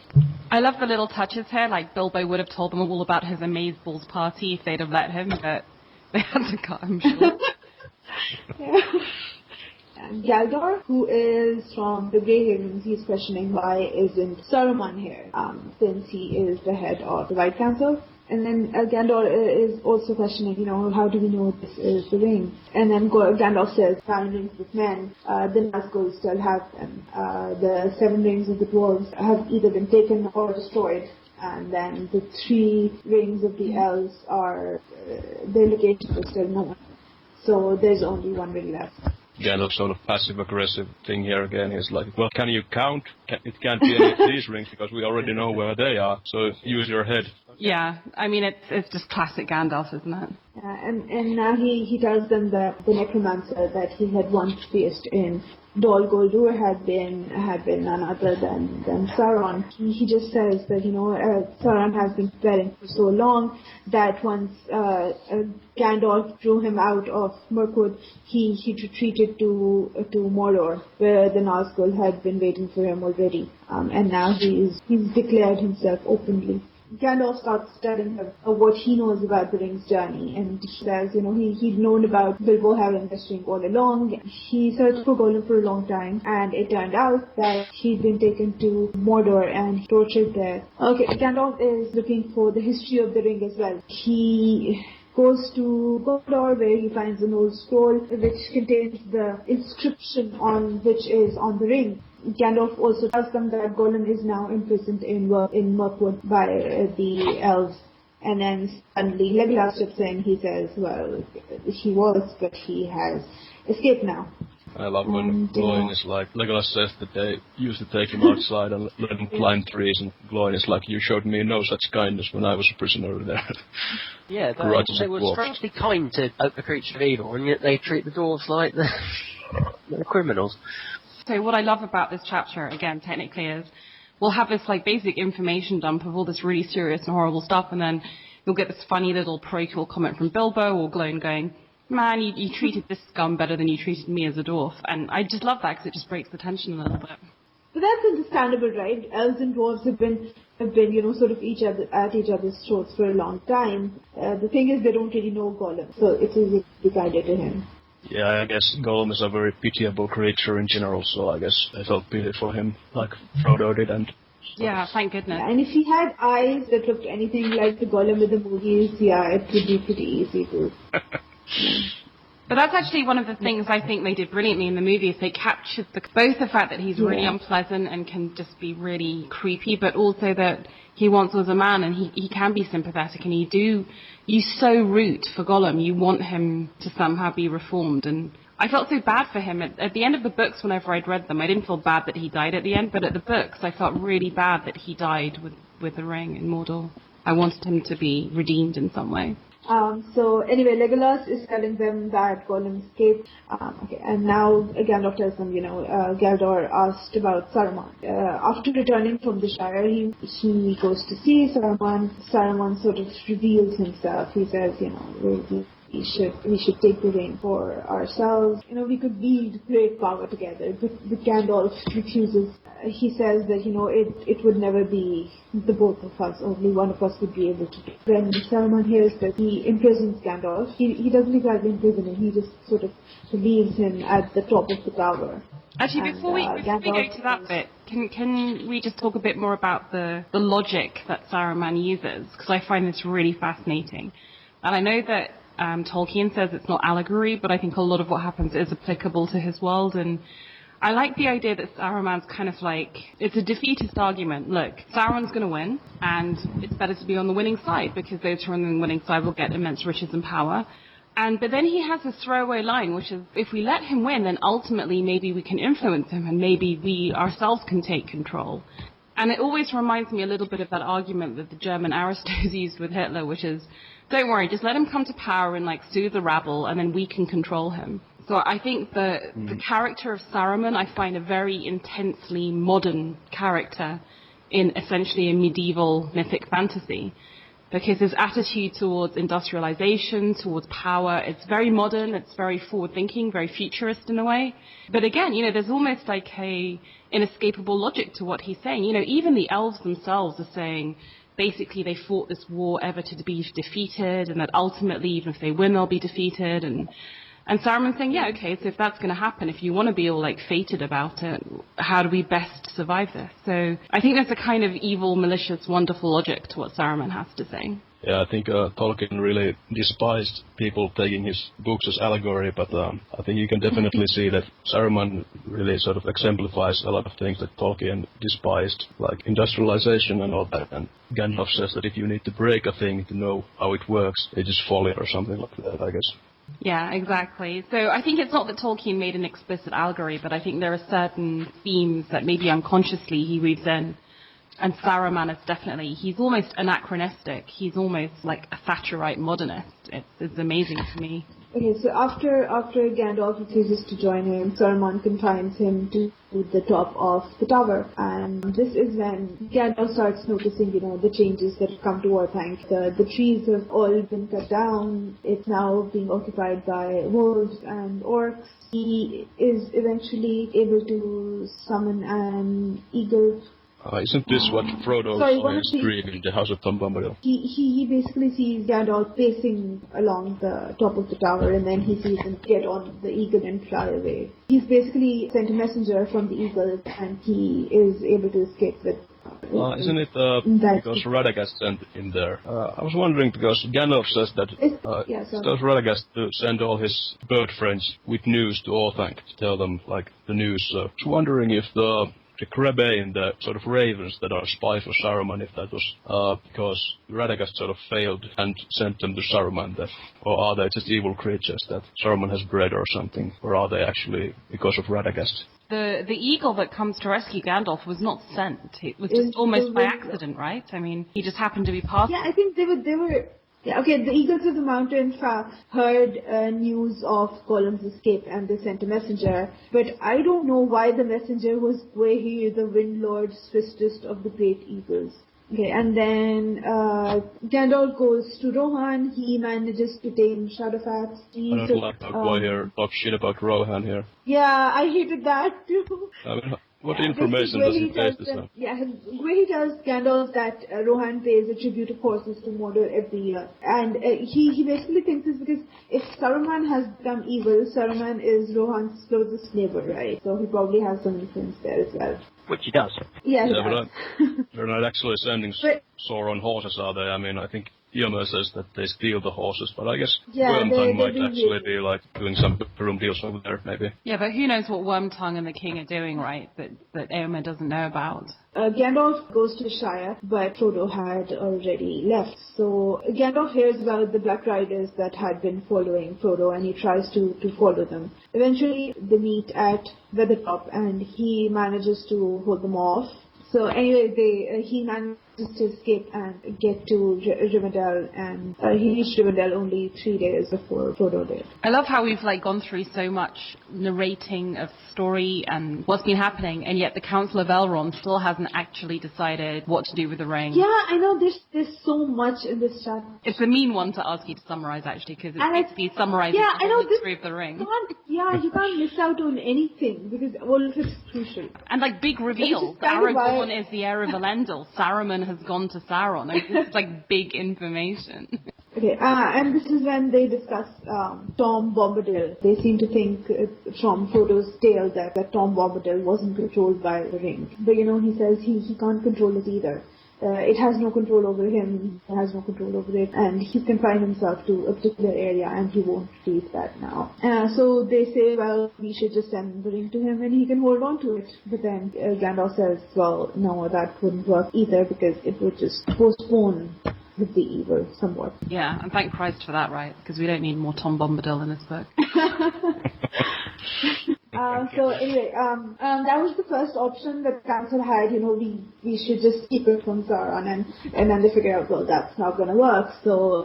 I love the little touches here, like Bilbo would have told them all about his Amazeballs party if they'd have let him, but they had to cut him short. And Galdor, who is from the Grey Havens, he's questioning why isn't Saruman here, since he is the head of the White Council. And then Gandalf is also questioning, how do we know this is the ring? And then Gandalf says, 9 rings with men, the Nazgûl still have them. The 7 rings of the dwarves have either been taken or destroyed. And then the 3 rings of the elves are, their locations are still known. So there's only 1 ring left. Gandalf's sort of passive-aggressive thing here again is like, well, can you count? It can't be any of these rings because we already know where they are, so use your head. Yeah, I mean, it's just classic Gandalf, isn't it? And now he tells them that the necromancer that he had once faced in Dol Guldur had been none other than Sauron. He just says that, Sauron has been preparing for so long that once Gandalf drew him out of Mirkwood, he retreated to Mordor, where the Nazgul had been waiting for him already. And now he's declared himself openly. Gandalf starts telling him what he knows about the Ring's journey, and he says, he'd known about Bilbo having this ring all along. He searched for Gollum for a long time, and it turned out that he'd been taken to Mordor and tortured there. Okay, Gandalf is looking for the history of the ring as well. He goes to Mordor, where he finds an old scroll which contains the inscription on which is on the ring. Gandalf also tells them that Gollum is now imprisoned in Mirkwood by the Elves. And then suddenly Legolas steps in. He says, well, he was, but he has escaped now. I love when Gloin is like, Legolas says that they used to take him outside and let him climb trees, and Gloin is like, you showed me no such kindness when I was a prisoner there. Yeah, they were strangely kind to a creature of evil, and yet they treat the dwarves like they're criminals. So what I love about this chapter, again, technically, is we'll have this basic information dump of all this really serious and horrible stuff, and then you'll get this funny little parochial comment from Bilbo or Gloin going, man, you treated this scum better than you treated me as a dwarf. And I just love that because it just breaks the tension a little bit. But that's understandable, right? Elves and dwarves have been sort of at each other's throats for a long time. The thing is, they don't really know Gollum, so it's easy to be guided to him. Yeah, I guess Gollum is a very pitiable creature in general, so I guess I felt pity for him, like Frodo did. And yeah, thank goodness. Yeah, and if he had eyes that looked anything like the Gollum in the movies, yeah, it would be pretty easy to. But that's actually one of the things I think they did brilliantly in the movie, is they captured both the fact that he's really unpleasant and can just be really creepy, but also that he once was a man and he can be sympathetic, and you so root for Gollum. You want him to somehow be reformed, and I felt so bad for him. At the end of the books, whenever I'd read them, I didn't feel bad that he died at the end, but at the books, I felt really bad that he died with the ring in Mordor. I wanted him to be redeemed in some way. So anyway, Legolas is telling them that Gollum escaped. And now Gandalf tells them, Galdor asked about Saruman. After returning from the Shire, he goes to see Saruman. Saruman sort of reveals himself. He says, we should take the ring for ourselves. We could wield great power together. But Gandalf refuses. He says that, it would never be the both of us. Only one of us would be able to do it. When Saruman hears that he imprisons Gandalf, he doesn't exactly imprison him. He just sort of leaves him at the top of the tower. Actually, before we go to that bit, can we just talk a bit more about the logic that Saruman uses? Because I find this really fascinating. And I know that Tolkien says it's not allegory, but I think a lot of what happens is applicable to his world, and I like the idea that Saruman's kind of it's a defeatist argument. Look, Sauron's going to win, and it's better to be on the winning side, because those who are on the winning side will get immense riches and power. But then he has this throwaway line, which is, if we let him win, then ultimately maybe we can influence him, and maybe we ourselves can take control. And it always reminds me a little bit of that argument that the German aristos used with Hitler, which is, don't worry, just let him come to power and soothe the rabble, and then we can control him. So I think the character of Saruman, I find a very intensely modern character in essentially a medieval mythic fantasy, because his attitude towards industrialization, towards power, it's very modern, it's very forward-thinking, very futurist in a way. But again, there's almost a inescapable logic to what he's saying. Even the elves themselves are saying, basically they fought this war ever to be defeated, and that ultimately, even if they win, they'll be defeated. And Saruman's saying, yeah, okay, so if that's going to happen, if you want to be all fated about it, how do we best survive this? So I think there's a kind of evil, malicious, wonderful logic to what Saruman has to say. Yeah, I think Tolkien really despised people taking his books as allegory, but I think you can definitely see that Saruman really sort of exemplifies a lot of things that Tolkien despised, like industrialization and all that. And Gandalf says that if you need to break a thing to know how it works, it is folly or something like that, I guess. Yeah, exactly. So I think it's not that Tolkien made an explicit allegory, but I think there are certain themes that maybe unconsciously he weaves in And Saruman is definitely, he's almost anachronistic. He's almost like a Thatcherite modernist. It's amazing to me. Okay, so after Gandalf refuses to join him, Saruman confines him to the top of the tower, and this is when Gandalf starts noticing, the changes that have come to Orthanc. The trees have all been cut down. It's now being occupied by wolves and orcs. He is eventually able to summon an eagle. Isn't this what Frodo saw in his dream in the House of Tom Bombadil? He basically sees Gandalf pacing along the top of the tower, and then he sees him get on the eagle and fly away. He's basically sent a messenger from the eagle, and he is able to escape with. Isn't it because Radagast sent him there? I was wondering, because Gandalf says that tells Radagast to send all his bird friends with news to Orthanc, to tell them the news. So I was wondering if the Crebain, the sort of ravens that are spy for Saruman, if that was because Radagast sort of failed and sent them to Saruman, or are they just evil creatures that Saruman has bred or something, or are they actually because of Radagast? The eagle that comes to rescue Gandalf was not sent. It was just almost by accident, right? I mean, he just happened to be passing. Yeah, I think they were. Yeah, okay, the Eagles of the Mountain heard news of Gollum's escape, and they sent a messenger. But I don't know why the messenger was Gwaihir, the Windlord, swiftest of the great eagles. Okay, and then Gandalf goes to Rohan. He manages to tame Shadowfax. I don't like how Gwaihir talks shit about Rohan here. Yeah, I hated that too. I mean, what information does he take this on? Yeah, Gwaihir tells Gandalf that Rohan pays a tribute of horses to Mordor every year. And he basically thinks this because if Saruman has become evil, Saruman is Rohan's closest neighbor, right? So he probably has some influence there as well. Which he does. Yeah, he does. But they're not actually sending Sauron horses, are they? I mean, I think Yoma says that they steal the horses, but I guess Wormtongue might actually be doing some room deals over there, maybe. Yeah, but who knows what Wormtongue and the King are doing, right? That Eomer doesn't know about. Gandalf goes to the Shire, but Frodo had already left. So Gandalf hears about the Black Riders that had been following Frodo, and he tries to follow them. Eventually, they meet at Weathertop, and he manages to hold them off. So anyway, he manages to escape and get to Rivendell, and he reached Rivendell only 3 days before Frodo did. I love how we've gone through so much narrating of story and what's been happening, and yet the Council of Elrond still hasn't actually decided what to do with the ring. Yeah, I know. There's so much in this chapter. It's a mean one to ask you to summarize, actually, because it's basically summarizing the whole history of the ring. You can't miss out on anything because all of it's crucial. And big reveals. Aragorn is the heir of Elendil. Saruman has gone to Sauron. It's big information. Okay, and this is when they discuss Tom Bombadil. They seem to think from Frodo's tale that Tom Bombadil wasn't controlled by the ring. But he says he can't control it either. It has no control over him, he has no control over it, and he's confined himself to a particular area, and he won't leave that now. So they say, well, we should just send the ring to him and he can hold on to it. But then Gandalf says, well, no, that wouldn't work either, because it would just postpone with the evil somewhat. Yeah, and thank Christ for that, right? Because we don't need more Tom Bombadil in this book. So anyway, that was the first option that the council had. We should just keep it from Sauron, and then they figured out, well, that's not going to work. So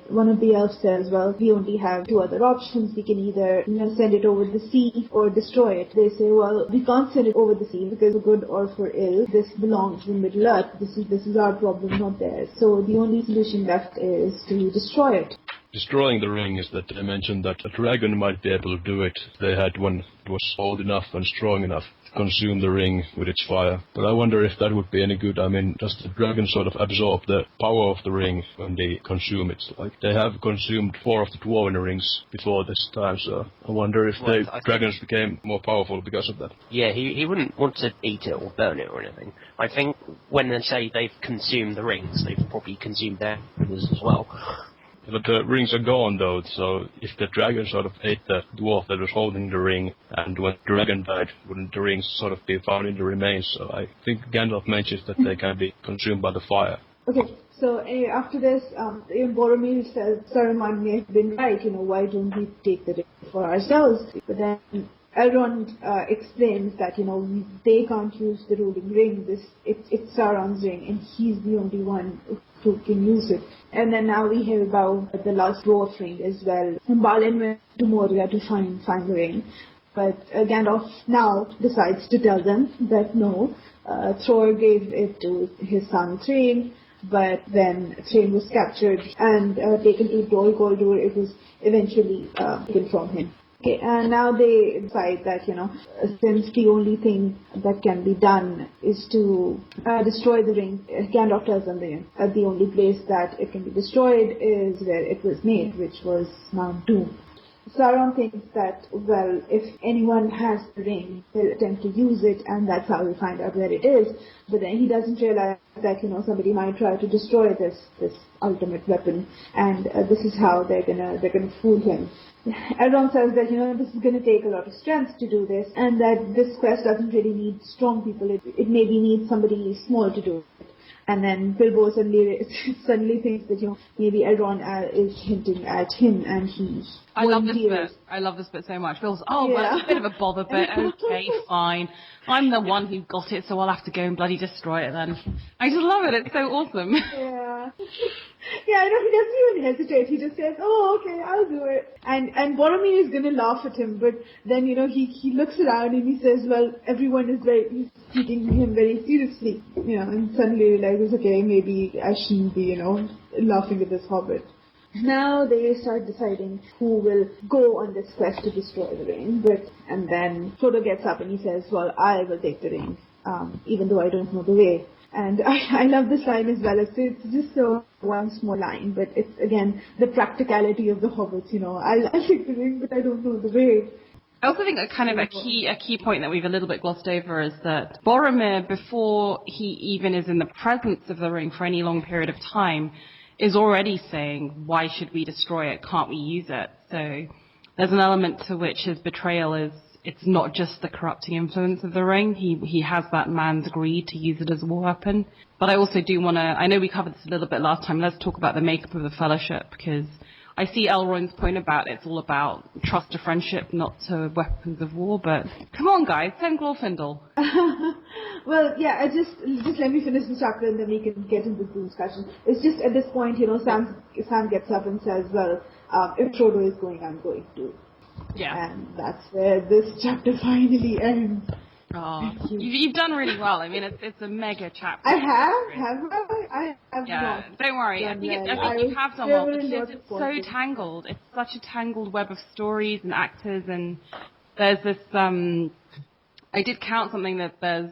one of the elves says, well, we only have two other options. We can either send it over the sea or destroy it. They say, well, we can't send it over the sea because for good or for ill, this belongs to Middle Earth. This is our problem, not theirs. So the only solution left is to destroy it. Destroying the ring is that they mentioned that a dragon might be able to do it. They had one that was old enough and strong enough to consume the ring with its fire. But I wonder if that would be any good. I mean, does the dragon sort of absorb the power of the ring when they consume it? They have consumed 4 of the dwarven rings before this time, so I wonder if dragons became more powerful because of that. Yeah, he wouldn't want to eat it or burn it or anything. I think when they say they've consumed the rings, they've probably consumed their rings as well. But the rings are gone, though, so if the dragon sort of ate the dwarf that was holding the ring, and when the dragon died, wouldn't the rings sort of be found in the remains? So I think Gandalf mentions that they can be consumed by the fire. Okay, so anyway, after this, Boromir says Saruman may have been right, why don't we take the ring for ourselves? But then Elrond explains that, they can't use the ruling ring. It's Sauron's ring, and he's the only one who can use it. And then now we hear about the last dwarf ring as well. And Balin went to Moria to find the ring. But Gandalf now decides to tell them that no, Thor gave it to his son Thrain, but then Thrain was captured and taken to Dol Guldur. It was eventually taken from him. Okay, and now they decide that, since the only thing that can be done is to destroy the ring, Gandalf tells them the only place that it can be destroyed is where it was made, which was Mount Doom. Sauron thinks that, well, if anyone has the ring, they'll attempt to use it, and that's how we find out where it is. But then he doesn't realize that, somebody might try to destroy this ultimate weapon, and this is how they're gonna fool him. Elrond says that, this is gonna take a lot of strength to do this, and that this quest doesn't really need strong people. It maybe needs somebody small to do it. And then Bilbo suddenly thinks that, maybe Elrond is hinting at him, and he's... I love this bit. I love this bit so much. Bill's, well, it's a bit of a bother, but okay, fine. I'm the one who got it, so I'll have to go and bloody destroy it then. I just love it. It's so awesome. Yeah. Yeah, I know, he doesn't even hesitate. He just says, okay, I'll do it. And Boromir is going to laugh at him, but then, he looks around and he says, well, everyone is he's taking him very seriously, and suddenly realizes, okay, maybe I shouldn't be, laughing at this hobbit. Now they start deciding who will go on this quest to destroy the ring, and then Frodo gets up and he says, well, I will take the ring, even though I don't know the way. And I love this line as well. It's just one small line, but it's, again, the practicality of the hobbits, I'll take the ring, but I don't know the way. I also think a key point that we've a little bit glossed over is that Boromir, before he even is in the presence of the ring for any long period of time, is already saying, why should we destroy it? Can't we use it? So there's an element to which his betrayal is, it's not just the corrupting influence of the ring. He has that man's greed to use it as a war weapon. But I also do want to, I know we covered this a little bit last time, let's talk about the makeup of the Fellowship, because I see Elrond's point about it's all about trust to friendship, not to weapons of war, but come on guys, send Glorfindel. Well, yeah, just let me finish the chapter and then we can get into the discussion. It's just at this point, Sam gets up and says, well, if Frodo is going, I'm going too. Yeah. And that's where this chapter finally ends. Oh, you've done really well. I mean, it's a mega chapter. I have not. Don't worry. I think you have done well because it's so tangled. It's such a tangled web of stories and actors, and there's this. I did count something that there's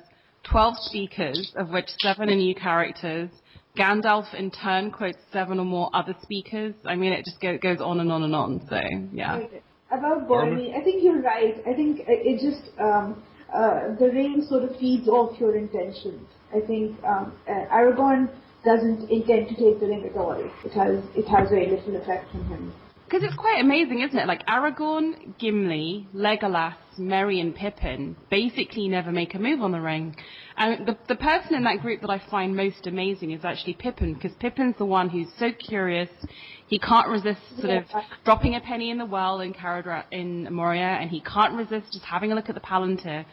12 speakers, of which 7 are new characters. Gandalf in turn quotes 7 or more other speakers. I mean, it just goes on and on and on. So yeah. Okay. About Boromir, I think you're right. I think it just. The ring sort of feeds off your intentions. I think Aragorn doesn't intend to take the ring at all. It has very little effect on him. Because it's quite amazing, isn't it? Like Aragorn, Gimli, Legolas, Merry and Pippin basically never make a move on the ring. And the person in that group that I find most amazing is actually Pippin, because Pippin's the one who's so curious. He can't resist sort of dropping a penny in the well in Moria, and he can't resist just having a look at the Palantir.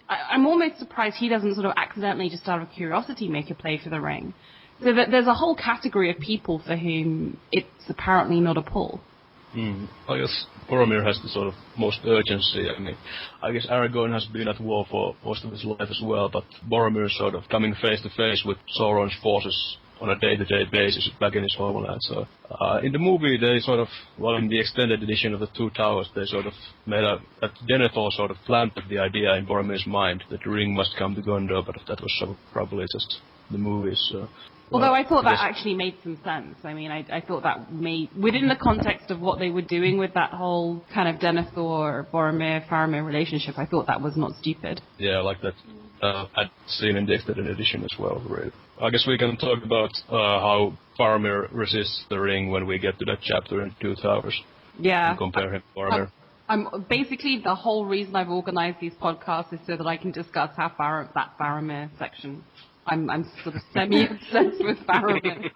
I'm almost surprised he doesn't sort of accidentally, just out of curiosity, make a play for the ring. So that there's a whole category of people for whom it's apparently not a pull. I guess Boromir has the sort of most urgency. I mean, I guess Aragorn has been at war for most of his life as well, but Boromir is sort of coming face to face with Sauron's forces on a day-to-day basis back in his homeland. So in the movie, they sort of, well, in the extended edition of the Two Towers, they sort of made that Denethor sort of planted the idea in Boromir's mind that the ring must come to Gondor, but that was sort of probably just the movies. So. Although I thought that actually made some sense. I mean, I thought that made, within the context of what they were doing with that whole kind of Denethor, Boromir, Faramir relationship, I thought that was not stupid. Yeah, like that I'd seen in the extended edition as well, really. I guess we can talk about how Faramir resists the ring when we get to that chapter in Two Towers. Yeah. And compare him to Faramir. Basically, the whole reason I've organized these podcasts is so that I can discuss how that Faramir section I'm sort of semi-obsessed with Faramir.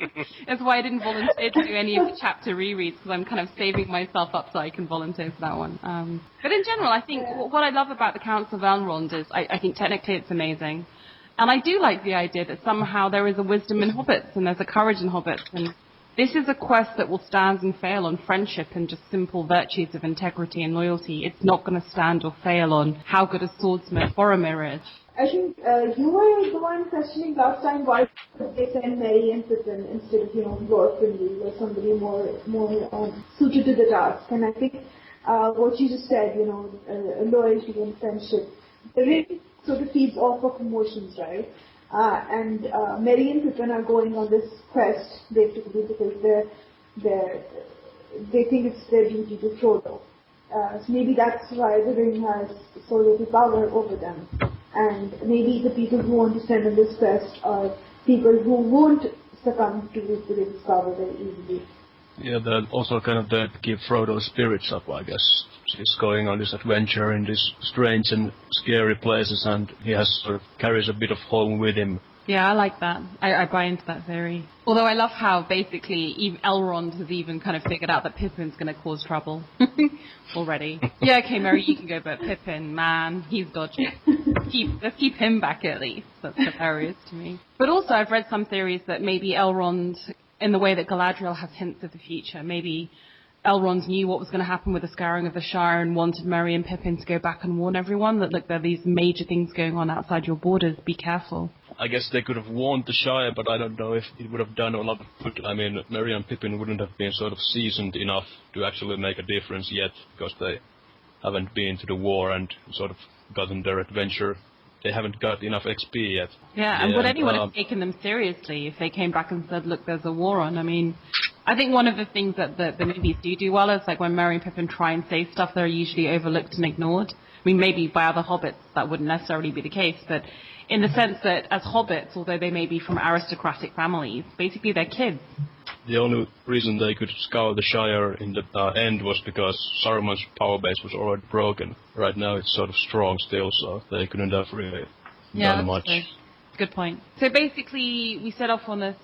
That's why I didn't volunteer to do any of the chapter rereads, because I'm kind of saving myself up so I can volunteer for that one. But in general, I think what I love about the Council of Elrond is I think technically it's amazing. And I do like the idea that somehow there is a wisdom in hobbits and there's a courage in hobbits. And this is a quest that will stand and fail on friendship and just simple virtues of integrity and loyalty. It's not going to stand or fail on how good a swordsmith Boromir is. I think you were the one questioning last time why they send Merry and Pippin instead of, Lord Finley or somebody more suited to the task. And I think what you just said, loyalty and friendship, the ring sort of feeds off of emotions, right? And Merry and Pippin are going on this quest basically because they think it's their duty to Frodo. So maybe that's why the ring has so little power over them. And maybe the people who want to send on this quest are people who won't succumb to the ring's power very easily. Yeah, that also kind of that give Frodo spirits up, I guess. He's going on this adventure in these strange and scary places, and he carries a bit of home with him. Yeah, I like that. I buy into that theory. Although I love how basically Elrond has even kind of figured out that Pippin's going to cause trouble already. Yeah, okay, Merry, you can go, but Pippin, man, he's dodgy. Let's keep him back at least. That's hilarious to me. But also I've read some theories that maybe Elrond, in the way that Galadriel has hints of the future, maybe Elrond knew what was going to happen with the scouring of the Shire and wanted Merry and Pippin to go back and warn everyone that, look, there are these major things going on outside your borders, be careful. I guess they could have warned the Shire, but I don't know if it would have done a lot of good. I mean, Merry and Pippin wouldn't have been sort of seasoned enough to actually make a difference yet, because they haven't been to the war and sort of gotten their adventure. They haven't got enough XP yet. Yeah, and would anyone have taken them seriously if they came back and said, look, there's a war on? I mean, I think one of the things that the movies do well is, like, when Merry and Pippin try and say stuff, they're usually overlooked and ignored. I mean, maybe by other hobbits that wouldn't necessarily be the case, but in the sense that as hobbits, although they may be from aristocratic families, basically they're kids. The only reason they could scour the Shire in the end was because Saruman's power base was already broken. Right now it's sort of strong still, so they couldn't have really done much. True. Good point. So basically, we set off on this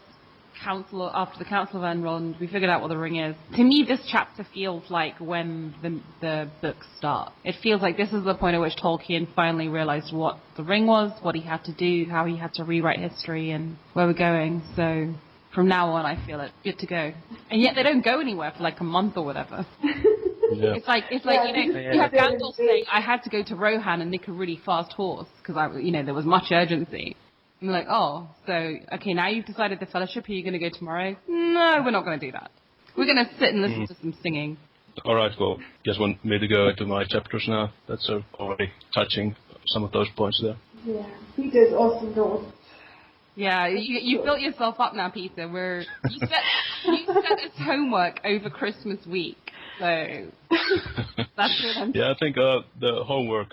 council, after the Council of Elrond, we figured out what the ring is. To me, this chapter feels like when the books start. It feels like this is the point at which Tolkien finally realized what the ring was, what he had to do, how he had to rewrite history, and where we're going. So from now on, I feel it's good to go. And yet they don't go anywhere for like a month or whatever. Yeah. It's like you have Gandalf saying, I had to go to Rohan and nick a really fast horse because there was much urgency. And they're like, oh, so, okay, now you've decided the Fellowship, are you going to go tomorrow? No, we're not going to do that. We're going to sit and listen to some singing. All right, well, just want me to go into my chapters now. That's already touching some of those points there. Yeah, Peter's awesome though. Yeah, you built yourself up now, Peter. You set this homework over Christmas week, so that's what I'm. Yeah, I think the homework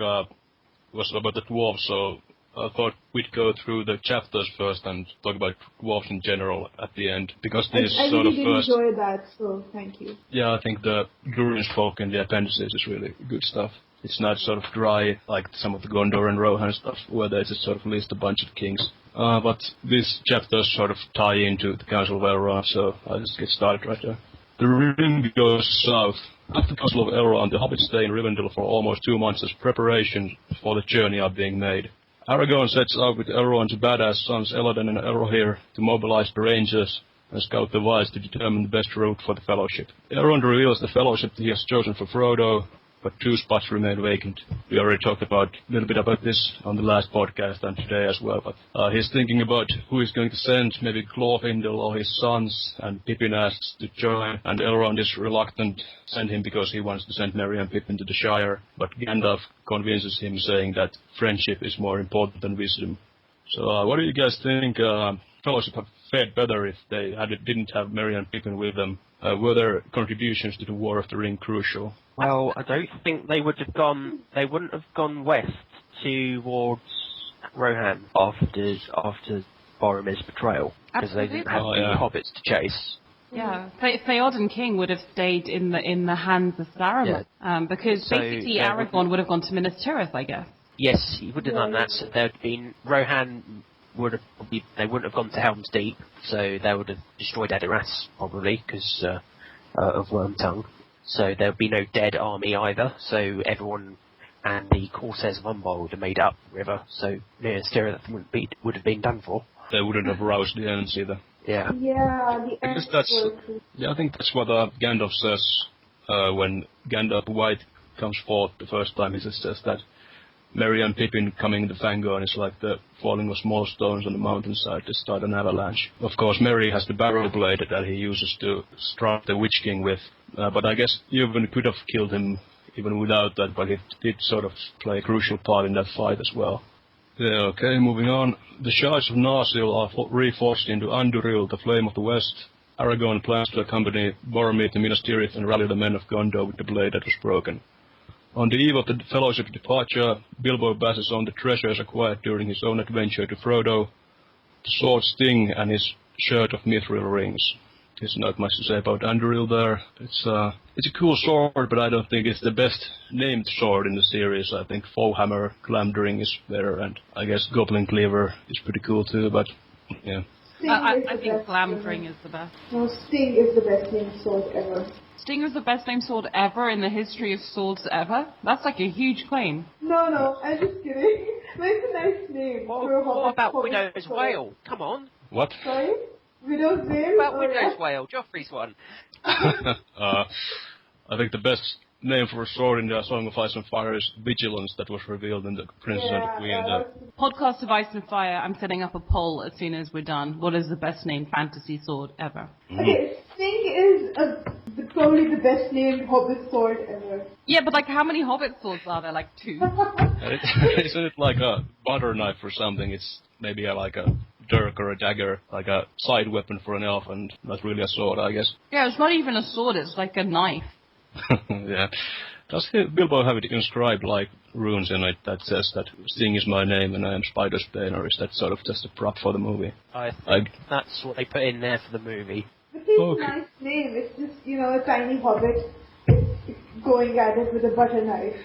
was about the dwarves, so I thought we'd go through the chapters first and talk about dwarves in general at the end, because this I sort of really first. enjoy that, so thank you. Yeah, I think the Durin's folk in the appendices is really good stuff. It's not sort of dry like some of the Gondor and Rohan stuff, where they just sort of list a bunch of kings. But these chapters sort of tie into the Council of Elrond, so I'll just get started right there. The ring goes south. After the Council of Elrond, the Hobbits stay in Rivendell for almost 2 months as preparations for the journey are being made. Aragorn sets out with Elrond's badass sons Elladan and Erohir to mobilize the Rangers and scout the Wise to determine the best route for the Fellowship. Elrond reveals the Fellowship he has chosen for Frodo, but 2 spots remain vacant. We already talked a little bit about this on the last podcast and today as well, but he's thinking about who he's going to send, maybe Glorfindel or his sons, and Pippin asks to join, and Elrond is reluctant to send him because he wants to send Merry and Pippin to the Shire, but Gandalf convinces him, saying that friendship is more important than wisdom. So what do you guys think? Fellowship have fared better if they didn't have Merry and Pippin with them. Were their contributions to the War of the Ring crucial? Well, I don't think they would have gone. They wouldn't have gone west towards Rohan after Boromir's betrayal, because they didn't have any hobbits to chase. Yeah, Theoden King would have stayed in the hands of Saruman, because basically Aragorn would have gone to Minas Tirith, I guess. Yes, he would have done that. So there'd been Rohan they wouldn't have gone to Helm's Deep, so they would have destroyed Edoras probably because of Wormtongue. So there would be no dead army either. So everyone and the Corsairs of Umbol would have made up the river. So Minas Tirith would have been done for. They wouldn't have roused the Ents either. Yeah. Yeah, the Ents I think that's what Gandalf says when Gandalf White comes forth the first time. He just says that Merry and Pippin coming to Fangorn is like the falling of small stones on the mountainside to start an avalanche. Of course, Merry has the barrel blade that he uses to strike the Witch King with, but I guess Eowyn could have killed him even without that, but he did sort of play a crucial part in that fight as well. Yeah, okay, moving on. The shards of Narsil are reforged into Anduril, the Flame of the West. Aragorn plans to accompany Boromir to Minas Tirith and rally the men of Gondor with the blade that was broken. On the eve of the Fellowship's departure, Bilbo passes on the treasures acquired during his own adventure to Frodo, the sword Sting and his shirt of mithril rings. There's not much to say about Anduril there. It's a cool sword, but I don't think it's the best named sword in the series. I think Foehammer, Glamdring is better, and I guess Goblin Cleaver is pretty cool too, but yeah. I think Glamdring is the best. No, Sting is the best named sword ever. Sting is the best named sword ever in the history of swords ever? That's like a huge claim. No, I'm just kidding. But it's a nice name. What about Widow's Wail? Come on. What? Sorry? Widow's Wail? What about Widow's Wail? Joffrey's one. I think the best name for a sword in the Song of Ice and Fire is Vigilance, that was revealed in the Princess and the Queen. Podcast of Ice and Fire, I'm setting up a poll as soon as we're done. What is the best named fantasy sword ever? Okay, Sting is probably the best named Hobbit sword ever. Yeah, but like how many Hobbit swords are there? Like 2? Isn't it like a butter knife or something? It's maybe like a dirk or a dagger, like a side weapon for an elf, and not really a sword, I guess. Yeah, it's not even a sword, it's like a knife. Yeah. Does Bilbo have it inscribed like runes in it that says that Sting is my name and I am Spider-Bane, or is that sort of just a prop for the movie? I think that's what they put in there for the movie. It's a nice name. It's just, a tiny hobbit going at it with a butter knife.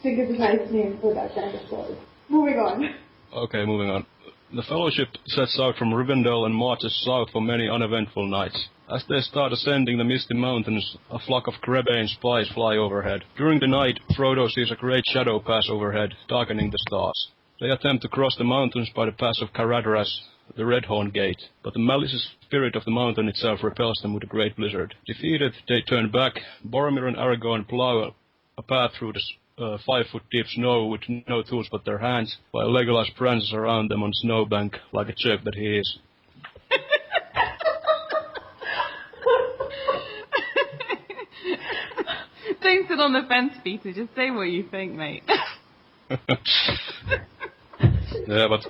Sting is a nice name for that kind of sword. Moving on. Okay, moving on. The Fellowship sets out from Rivendell and marches south for many uneventful nights. As they start ascending the misty mountains, a flock of Crebain spies fly overhead. During the night, Frodo sees a great shadow pass overhead, darkening the stars. They attempt to cross the mountains by the pass of Caradhras, the Redhorn Gate, but the malicious spirit of the mountain itself repels them with a great blizzard. Defeated, they turn back. Boromir and Aragorn plow a path through the 5-foot-deep snow with no tools but their hands, while Legolas prances around them on snowbank like a jerk that he is. Don't sit on the fence, Peter. Just say what you think, mate. Yeah, but...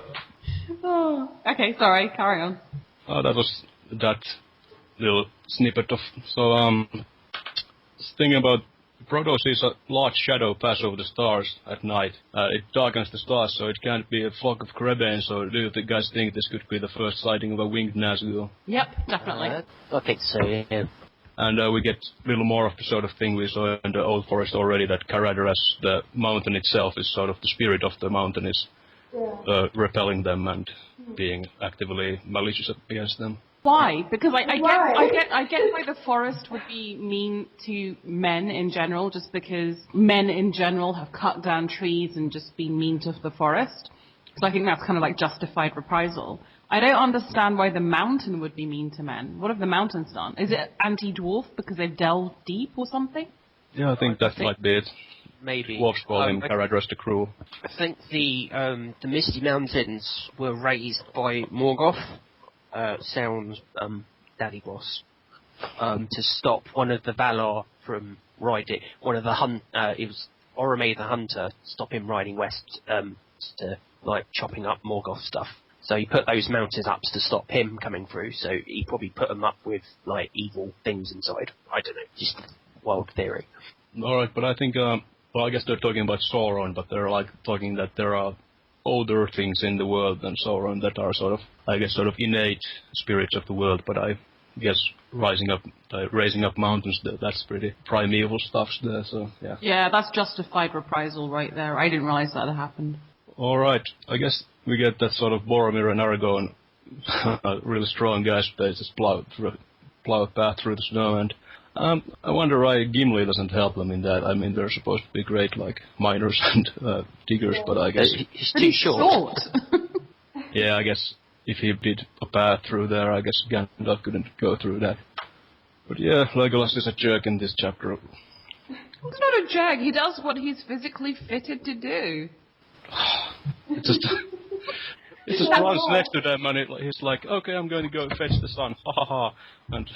Oh, okay, sorry. Carry on. That was that little snippet of... So, thinking about... Frodo sees a large shadow pass over the stars at night. It darkens the stars, so it can't be a flock of Crebain, so do you guys think this could be the first sighting of a winged Nazgul? Yep, definitely. I think so, yeah. And we get a little more of the sort of thing we saw in the Old Forest already, that Caradhras, the mountain itself, is sort of the spirit of the mountain is repelling them and being actively malicious against them. Why? Because I get why the forest would be mean to men in general, just because men in general have cut down trees and just been mean to the forest. So I think that's kind of like justified reprisal. I don't understand why the mountain would be mean to men. What have the mountains done? Is it anti-dwarf because they've delved deep or something? Yeah, I think that might be it. Maybe. Dwarves call him Caradhras the Cruel. I think the Misty Mountains were raised by Morgoth, Sauron's daddy boss, to stop one of the Valar from riding. One of the it was Orome the Hunter, stop him riding west to like chopping up Morgoth stuff. So he put those mountains up to stop him coming through. So he probably put them up with like evil things inside. I don't know, just wild theory. All right, but I think well, I guess they're talking about Sauron, but they're like talking that there are older things in the world than Sauron that are sort of innate spirits of the world. But I guess raising up mountains, that's pretty primeval stuff there. So yeah. Yeah, that's justified reprisal right there. I didn't realize that had happened. Alright, I guess we get that sort of Boromir and Aragorn, really strong guys, they just plow a path through the snow, and I wonder why Gimli doesn't help them in that. I mean, they're supposed to be great, like, miners and diggers, but I guess... He's too short. Yeah, I guess if he did a path through there, I guess Gandalf couldn't go through that. But yeah, Legolas is a jerk in this chapter. He's not a jerk. He does what he's physically fitted to do. It just runs next to them, and he's like, okay, I'm going to go fetch the sun, ha ha ha, and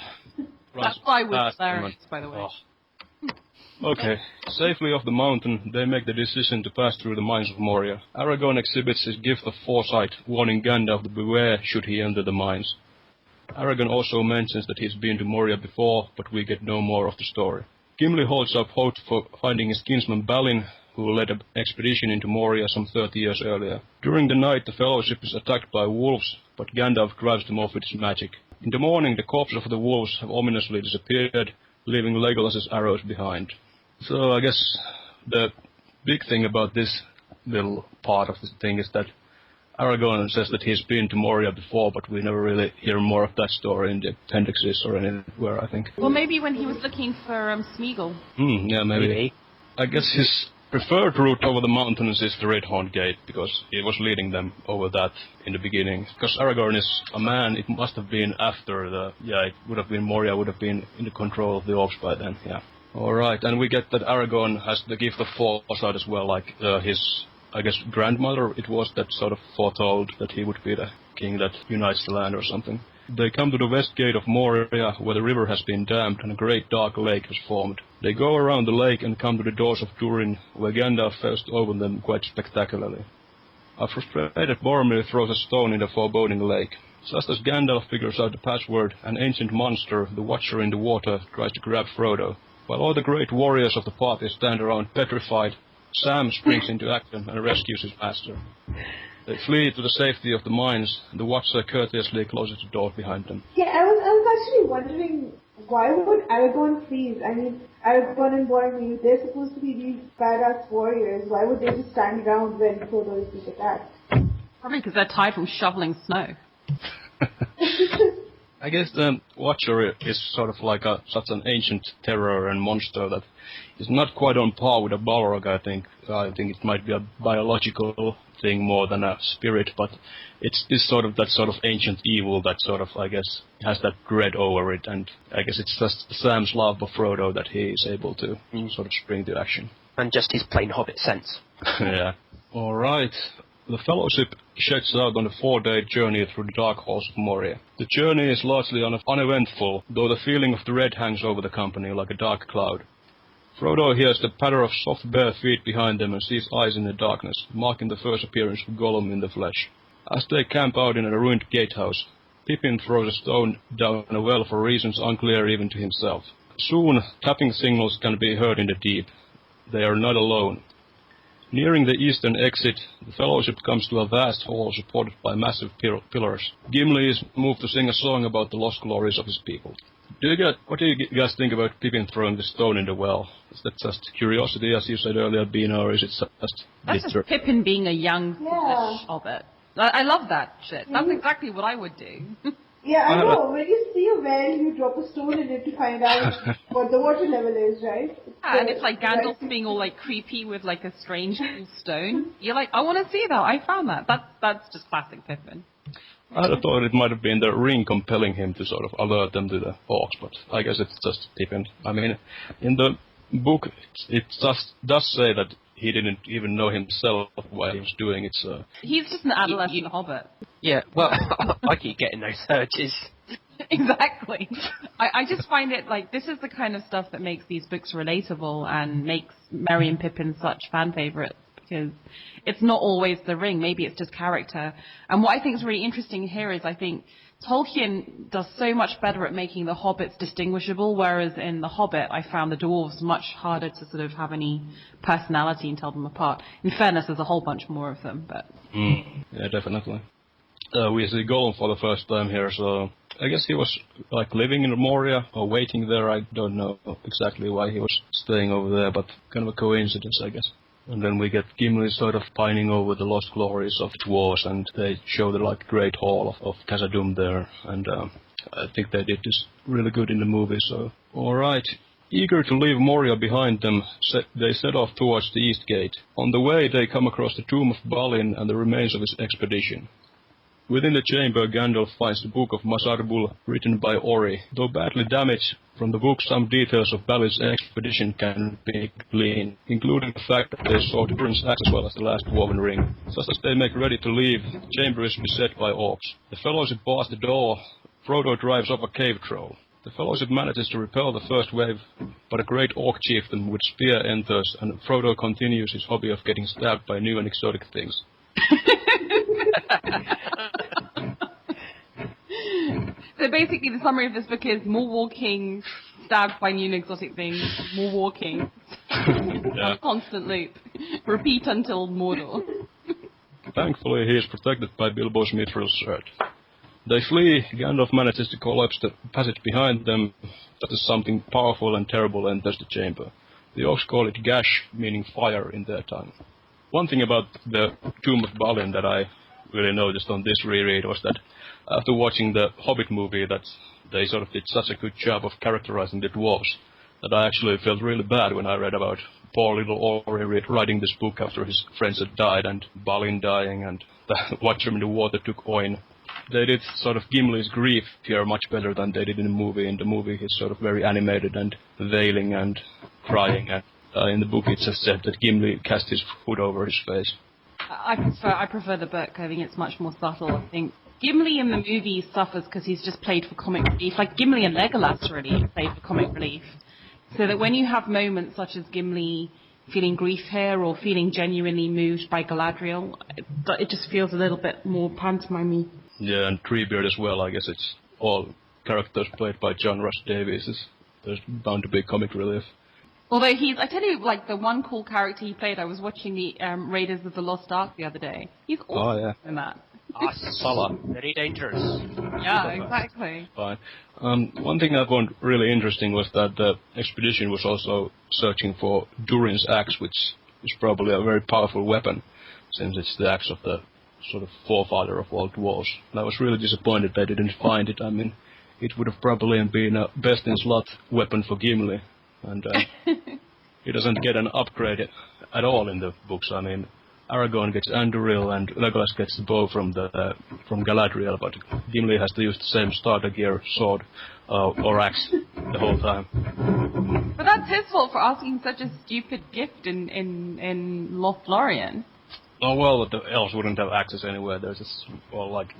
runs That's why with past Clarence, by the way. Okay, safely off the mountain, they make the decision to pass through the mines of Moria. Aragorn exhibits his gift of foresight, warning Gandalf to beware should he enter the mines. Aragorn also mentions that he's been to Moria before, but we get no more of the story. Gimli holds up hope for finding his kinsman Balin, who led an expedition into Moria some 30 years earlier. During the night, the Fellowship is attacked by wolves, but Gandalf drives them off with his magic. In the morning, the corpses of the wolves have ominously disappeared, leaving Legolas's arrows behind. So I guess the big thing about this little part of this thing is that Aragorn says that he's been to Moria before, but we never really hear more of that story in the appendices or anywhere, I think. Well, maybe when he was looking for Smeagol. Yeah, maybe. I guess his preferred route over the mountains is the Redhorn Gate, because he was leading them over that in the beginning. Because Aragorn is a man, it must have been after it would have been Moria, would have been in the control of the orcs by then, yeah. Alright, and we get that Aragorn has the gift of foresight as well, like his, I guess, grandmother, it was that sort of foretold that he would be the king that unites the land or something. They come to the west gate of Moria, where the river has been dammed and a great dark lake has formed. They go around the lake and come to the doors of Durin, where Gandalf fails to open them quite spectacularly. A frustrated Boromir throws a stone in the foreboding lake. Just as Gandalf figures out the password, an ancient monster, the Watcher in the Water, tries to grab Frodo. While all the great warriors of the party stand around petrified, Sam springs into action and rescues his master. They flee to the safety of the mines, and the Watcher courteously closes the door behind them. Yeah, I was actually wondering, why would Aragorn freeze? I mean, Aragorn and Boromir, they're supposed to be these badass warriors. Why would they just stand around when Frodo is being attacked? Probably because they're tired from shoveling snow. I guess the Watcher is sort of like such an ancient terror and monster that is not quite on par with a Balrog, I think. I think it might be a biological thing more than a spirit, but it's that sort of ancient evil that sort of, I guess, has that dread over it, and I guess it's just Sam's love for Frodo that he is able to sort of spring to action. And just his plain Hobbit sense. Yeah. Alright. The Fellowship sets out on a 4-day journey through the dark halls of Moria. The journey is largely uneventful, though the feeling of dread hangs over the company like a dark cloud. Frodo hears the patter of soft bare feet behind them and sees eyes in the darkness, marking the first appearance of Gollum in the flesh. As they camp out in a ruined gatehouse, Pippin throws a stone down a well for reasons unclear even to himself. Soon, tapping signals can be heard in the deep. They are not alone. Nearing the eastern exit, the Fellowship comes to a vast hall supported by massive pillars. Gimli is moved to sing a song about the lost glories of his people. What do you guys think about Pippin throwing the stone in the well? Is that just curiosity, as you said earlier, Bina, or is it just... That's just Pippin being a young hobbit. I love that shit. That's exactly what I would do. Yeah, I know. When you see a well, you drop a stone in it to find out what the water level is, right? Yeah, and it's like Gandalf being all like creepy with like a strange cool stone. You're like, I want to see that. I found that. That's just classic Pippin. I thought it might have been the ring compelling him to sort of alert them to the orcs, but I guess it's just Pippin. I mean, in the book, it just does say that he didn't even know himself why he was doing it, so... He's just an adolescent hobbit. Yeah, well, I keep getting those urges. Exactly. I just find it like, this is the kind of stuff that makes these books relatable and makes Merry and Pippin such fan favourites, because it's not always the ring, maybe it's just character. And what I think is really interesting here is I think Tolkien does so much better at making the hobbits distinguishable, whereas in The Hobbit I found the dwarves much harder to sort of have any personality and tell them apart. In fairness, there's a whole bunch more of them, but... Yeah, definitely. We see Gollum for the first time here, so I guess he was like living in Moria or waiting there. I don't know exactly why he was staying over there, but kind of a coincidence, I guess. And then we get Gimli sort of pining over the lost glories of dwarves, and they show the Great Hall of Khazad-Dum there, and I think they did this really good in the movie, so... Alright. Eager to leave Moria behind them, they set off towards the East Gate. On the way, they come across the tomb of Balin and the remains of his expedition. Within the chamber, Gandalf finds the Book of Masarbul, written by Ori. Though badly damaged, from the book some details of Balin's expedition can be gleaned, including the fact that they saw the Durin's axe as well as the last woven ring. Just as they make ready to leave, the chamber is beset by orcs. The Fellowship bars the door. Frodo drives off a cave troll. The Fellowship manages to repel the first wave, but a great orc chieftain with spear enters, and Frodo continues his hobby of getting stabbed by new and exotic things. So basically the summary of this book is more walking, stabbed by new and exotic things, more walking, on a constant loop. Repeat until Mordor. Thankfully he is protected by Bilbo's mithril shirt. They flee. Gandalf manages to collapse the passage behind them, that is something powerful and terrible enters the chamber. The orcs call it gash, meaning fire in their tongue. One thing about the Tomb of Balin that I really noticed on this reread was that after watching the Hobbit movie, that they sort of did such a good job of characterizing the dwarves that I actually felt really bad when I read about poor little Ori writing this book after his friends had died and Balin dying and the Watcher in the Water took Oin. They did sort of Gimli's grief here much better than they did in the movie. In the movie he's sort of very animated and wailing and crying, and in the book it just said that Gimli cast his hood over his face. I prefer the book. I think it's much more subtle. I think Gimli in the movie suffers because he's just played for comic relief. Like Gimli and Legolas really played for comic relief. So that when you have moments such as Gimli feeling grief here or feeling genuinely moved by Galadriel, it just feels a little bit more pantomime-y. Yeah, and Treebeard as well. I guess it's all characters played by John Russ Davies. There's bound to be comic relief. Although I tell you, like, the one cool character he played, I was watching the Raiders of the Lost Ark the other day. He's awesome in that. Sala. Very dangerous. Yeah, exactly. Fine. One thing I found really interesting was that the expedition was also searching for Durin's axe, which is probably a very powerful weapon, since it's the axe of the sort of forefather of all dwarves. And I was really disappointed they didn't find it. I mean, it would have probably been a best-in-slot weapon for Gimli, and he doesn't get an upgrade at all in the books. I mean, Aragorn gets Anduril and Legolas gets the bow from Galadriel, but Gimli has to use the same starter gear sword or axe the whole time. But that's his fault for asking such a stupid gift in Lothlorien. Oh well, the elves wouldn't have access anywhere. They're just all like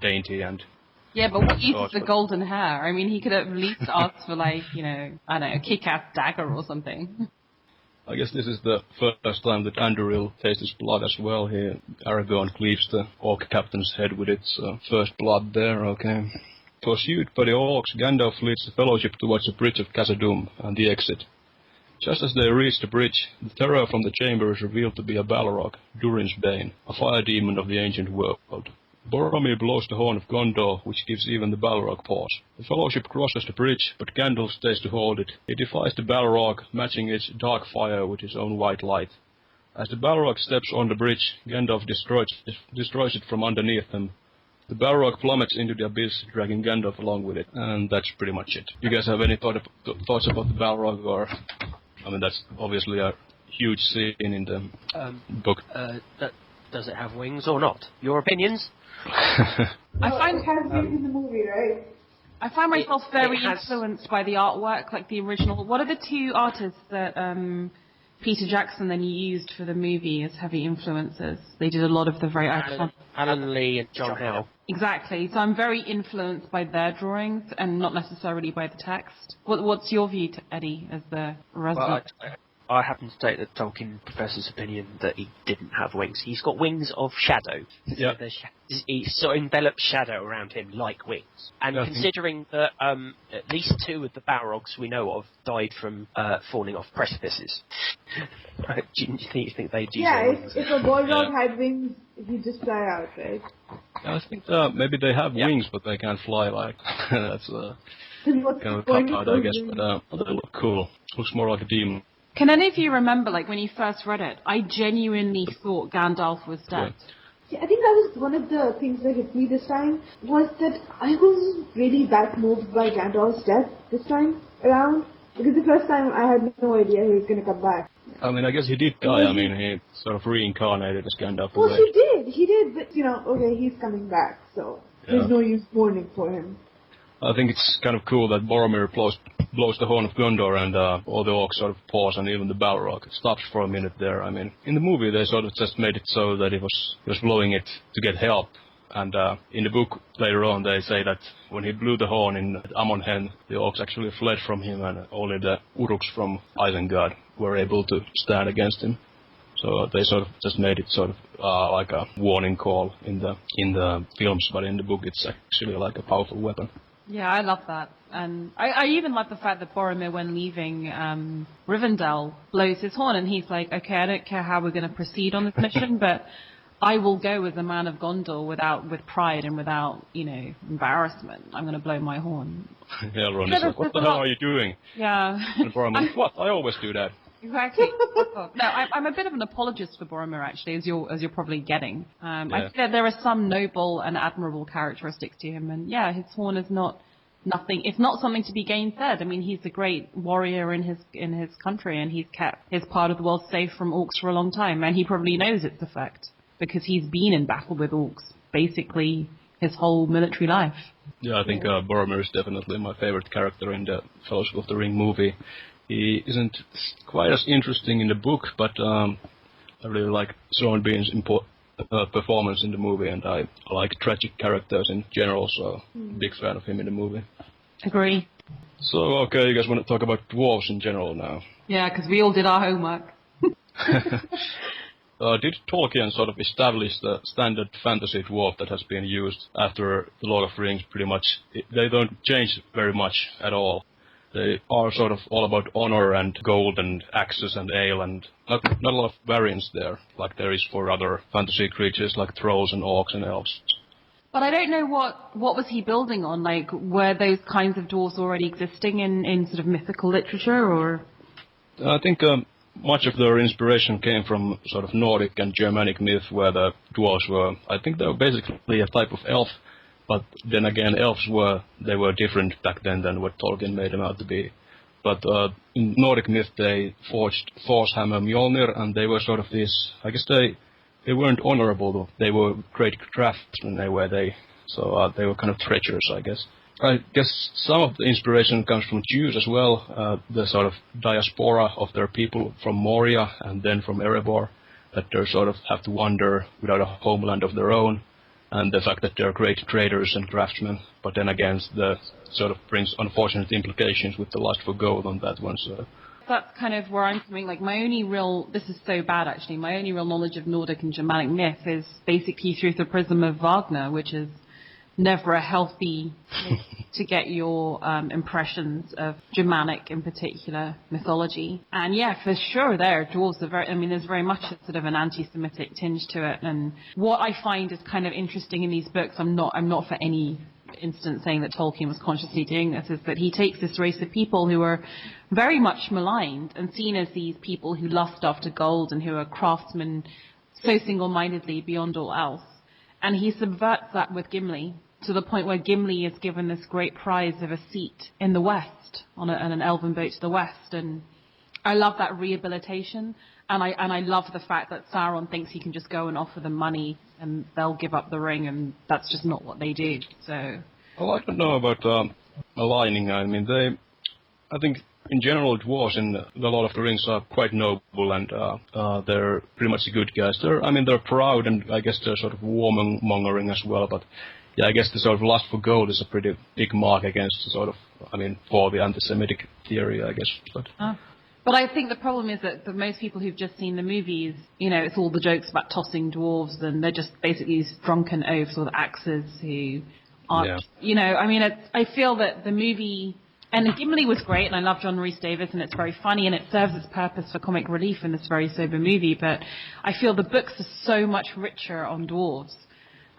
dainty and... Yeah, but what use is the golden hair? I mean, he could at least ask for, like, you know, I don't know, a kick-ass dagger or something. I guess this is the first time that Anduril tastes his blood as well. Here, Aragorn cleaves the orc captain's head with its first blood there, okay. Pursued by the orcs, Gandalf leads the Fellowship towards the Bridge of Khazad-Dum and the exit. Just as they reach the bridge, the terror from the chamber is revealed to be a Balrog, Durin's bane, a fire demon of the ancient world. Boromir blows the horn of Gondor, which gives even the Balrog pause. The Fellowship crosses the bridge, but Gandalf stays to hold it. He defies the Balrog, matching its dark fire with his own white light. As the Balrog steps on the bridge, Gandalf destroys it from underneath them. The Balrog plummets into the abyss, dragging Gandalf along with it. And that's pretty much it. You guys have any thoughts about the Balrog, or... I mean, that's obviously a huge scene in the book. Does it have wings or not? Your opinions? I find it has wings in the movie, right? I find myself very influenced by the artwork, like the original. What are the two artists that Peter Jackson then used for the movie as heavy influences? They did a lot of the very iconic... Alan Lee and John Howe. Exactly. So I'm very influenced by their drawings and not necessarily by the text. What's your view, Eddie, as the resident? Well, I happen to take the Tolkien professor's opinion that he didn't have wings. He's got wings of shadow. Yeah. He sort of envelops shadow around him like wings. And considering that at least two of the Balrogs we know of died from falling off precipices, do you think they'd use their wings? If a Balrog had wings, he'd just fly out, right? I think maybe they have wings, but they can't fly like... That's kind of a cop-out, I guess, but they look cool. Looks more like a demon. Can any of you remember, like, when you first read it, I genuinely thought Gandalf was dead. Yeah, I think that was one of the things that hit me this time, was that I wasn't really that moved by Gandalf's death this time around, because the first time I had no idea he was going to come back. I mean, I guess he did die. I mean, he sort of reincarnated as Gandalf. Well, he did, but, okay, he's coming back, so there's no use mourning for him. I think it's kind of cool that Boromir blows the horn of Gondor and all the orcs sort of pause, and even the Balrog stops for a minute there. I mean, in the movie they sort of just made it so that he was blowing it to get help. And in the book later on they say that when he blew the horn in Amon Hen, the orcs actually fled from him, and only the Uruks from Isengard were able to stand against him. So they sort of just made it sort of like a warning call in the films, but in the book it's actually like a powerful weapon. Yeah, I love that. And I even love the fact that Boromir, when leaving Rivendell, blows his horn and he's like, okay, I don't care how we're going to proceed on this mission, but I will go as a man of Gondor with pride and without, embarrassment. I'm going to blow my horn. Yeah, Elrond is like, what the hell are you doing? Yeah. And Boromir, what? I always do that. Exactly. No, I'm a bit of an apologist for Boromir, actually, as you're probably getting. I think that there are some noble and admirable characteristics to him, and his horn is nothing. It's not something to be gainsaid. I mean, he's a great warrior in his country, and he's kept his part of the world safe from orcs for a long time, and he probably knows its effect because he's been in battle with orcs basically his whole military life. Yeah, I think Boromir is definitely my favorite character in the Fellowship of the Ring movie. He isn't quite as interesting in the book, but I really like Sean Bean's performance in the movie, and I like tragic characters in general, so big fan of him in the movie. Agree. So, okay, you guys want to talk about dwarves in general now? Yeah, because we all did our homework. Did Tolkien sort of establish the standard fantasy dwarf that has been used after The Lord of the Rings pretty much? They don't change very much at all. They are sort of all about honor and gold and axes and ale, and not a lot of variance there, like there is for other fantasy creatures like trolls and orcs and elves. But I don't know what was he building on? Like, were those kinds of dwarves already existing in sort of mythical literature, or? I think much of their inspiration came from sort of Nordic and Germanic myth, where the dwarves were, I think they were basically a type of elf. But then again, elves were different back then than what Tolkien made them out to be. But in Nordic myth, they forged Thor's hammer Mjolnir, and they were sort of these, I guess they weren't honorable, they were great craftsmen, they were kind of treacherous, I guess. I guess some of the inspiration comes from Jews as well, the sort of diaspora of their people from Moria and then from Erebor, that they sort of have to wander without a homeland of their own. And the fact that they're great traders and craftsmen, but then again, the sort of brings unfortunate implications with the lust for gold on that one. So that's kind of where I'm coming. Like, this is so bad actually. My only real knowledge of Nordic and Germanic myth is basically through the prism of Wagner, which is never a healthy place to get your impressions of Germanic, in particular, mythology. And yeah, for sure, dwarves are there's very much a sort of an anti-Semitic tinge to it. And what I find is kind of interesting in these books, I'm not for any instance saying that Tolkien was consciously doing this, is that he takes this race of people who are very much maligned and seen as these people who lust after gold and who are craftsmen so single-mindedly beyond all else. And he subverts that with Gimli, to the point where Gimli is given this great prize of a seat in the west, on an elven boat to the west. And I love that rehabilitation, and I love the fact that Sauron thinks he can just go and offer them money and they'll give up the ring, and that's just not what they do. So. Well, I don't know about aligning. I mean, I think in general dwarves in The Lord of the Rings are quite noble, and they're pretty much good guys. They're proud, and I guess they're sort of warmongering as well, but yeah, I guess the sort of lust for gold is a pretty big mark against for the anti-Semitic theory, I guess. But I think the problem is that for most people who've just seen the movies, it's all the jokes about tossing dwarves, and they're just basically these drunken oafs with axes who aren't, I feel that the movie, and Gimli was great, and I love John Rhys Davies, and it's very funny, and it serves its purpose for comic relief in this very sober movie, but I feel the books are so much richer on dwarves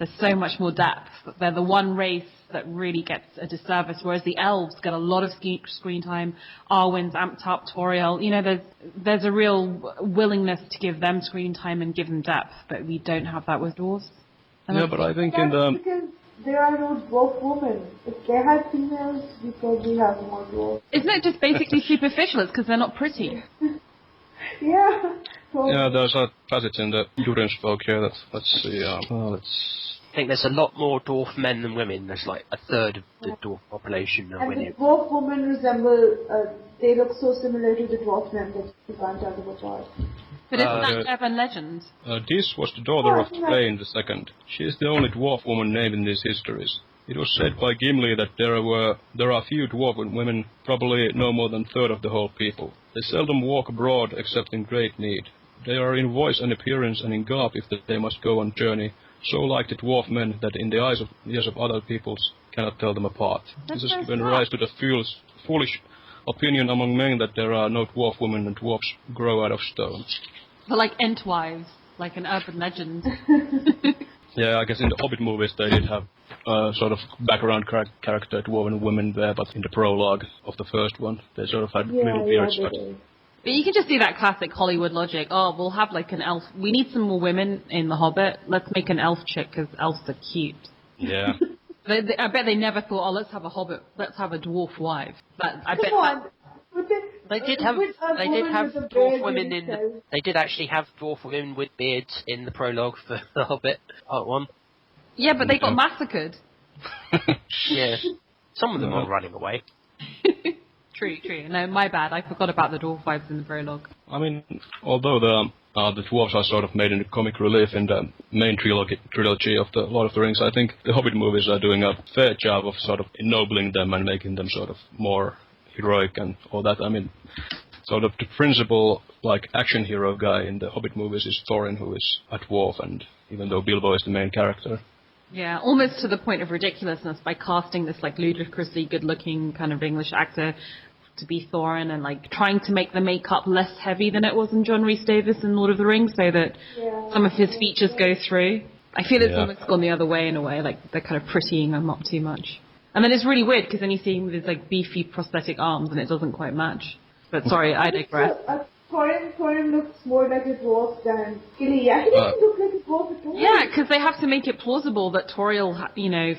There's so much more depth. They're the one race that really gets a disservice, whereas the elves get a lot of screen time. Arwen's amped up, Tauriel. You know, there's a real willingness to give them screen time and give them depth, but we don't have that with dwarves. Yeah, but I think because there are no dwarf women. If they had females, we probably have more dwarves. Isn't it just basically superficial? It's because they're not pretty. Yeah. Yeah, there's a passage in the Durin's book here that, let's see, I think there's a lot more dwarf men than women. There's like a third of the dwarf population are and women. the dwarf women resemble, they look so similar to the dwarf men that you can't tell them apart. But isn't that urban legend? This was the daughter of Thrain II. She is the only dwarf woman named in these histories. It was said by Gimli that there are few dwarf women, probably no more than a third of the whole people. They seldom walk abroad except in great need. They are in voice and appearance and in garb if they must go on journey, so like the dwarf men that in the eyes of other peoples cannot tell them apart. This has given rise to the foolish opinion among men that there are no dwarf women and dwarfs grow out of stone. But like Entwives, like an urban legend. Yeah, I guess in the Hobbit movies they did have sort of background character dwarven women there, but in the prologue of the first one, they sort of had little beards. But you can just do that classic Hollywood logic. Oh, we'll have like an elf. We need some more women in The Hobbit. Let's make an elf chick because elves are cute. Yeah. I bet they never thought, oh, let's have a hobbit. Let's have a dwarf wife. But I bet They did have dwarf women in. They did actually have dwarf women with beards in the prologue for The Hobbit Part 1. Yeah, but they got massacred. Yeah, some of them are running away. True. No, my bad. I forgot about the dwarf wives in the prologue. I mean, although the dwarves are sort of made into comic relief in the main trilogy of the Lord of the Rings, I think the Hobbit movies are doing a fair job of sort of ennobling them and making them sort of more heroic and all that. I mean, sort of the principal, like, action hero guy in the Hobbit movies is Thorin, who is a dwarf, and even though Bilbo is the main character. Yeah, almost to the point of ridiculousness by casting this, like, ludicrously good-looking kind of English actor to be Thorin and, like, trying to make the makeup less heavy than it was in John Rhys Davies in Lord of the Rings so that some of his features go through. I feel it's almost gone the other way in a way, like, they're kind of prettying him up too much. And then it's really weird because then you see him with his, like, beefy prosthetic arms and it doesn't quite match. But sorry, I digress. Thorin looks more like a dwarf than Gilly. Yeah, he doesn't look like a dwarf at all. Yeah, because they have to make it plausible that Tauriel,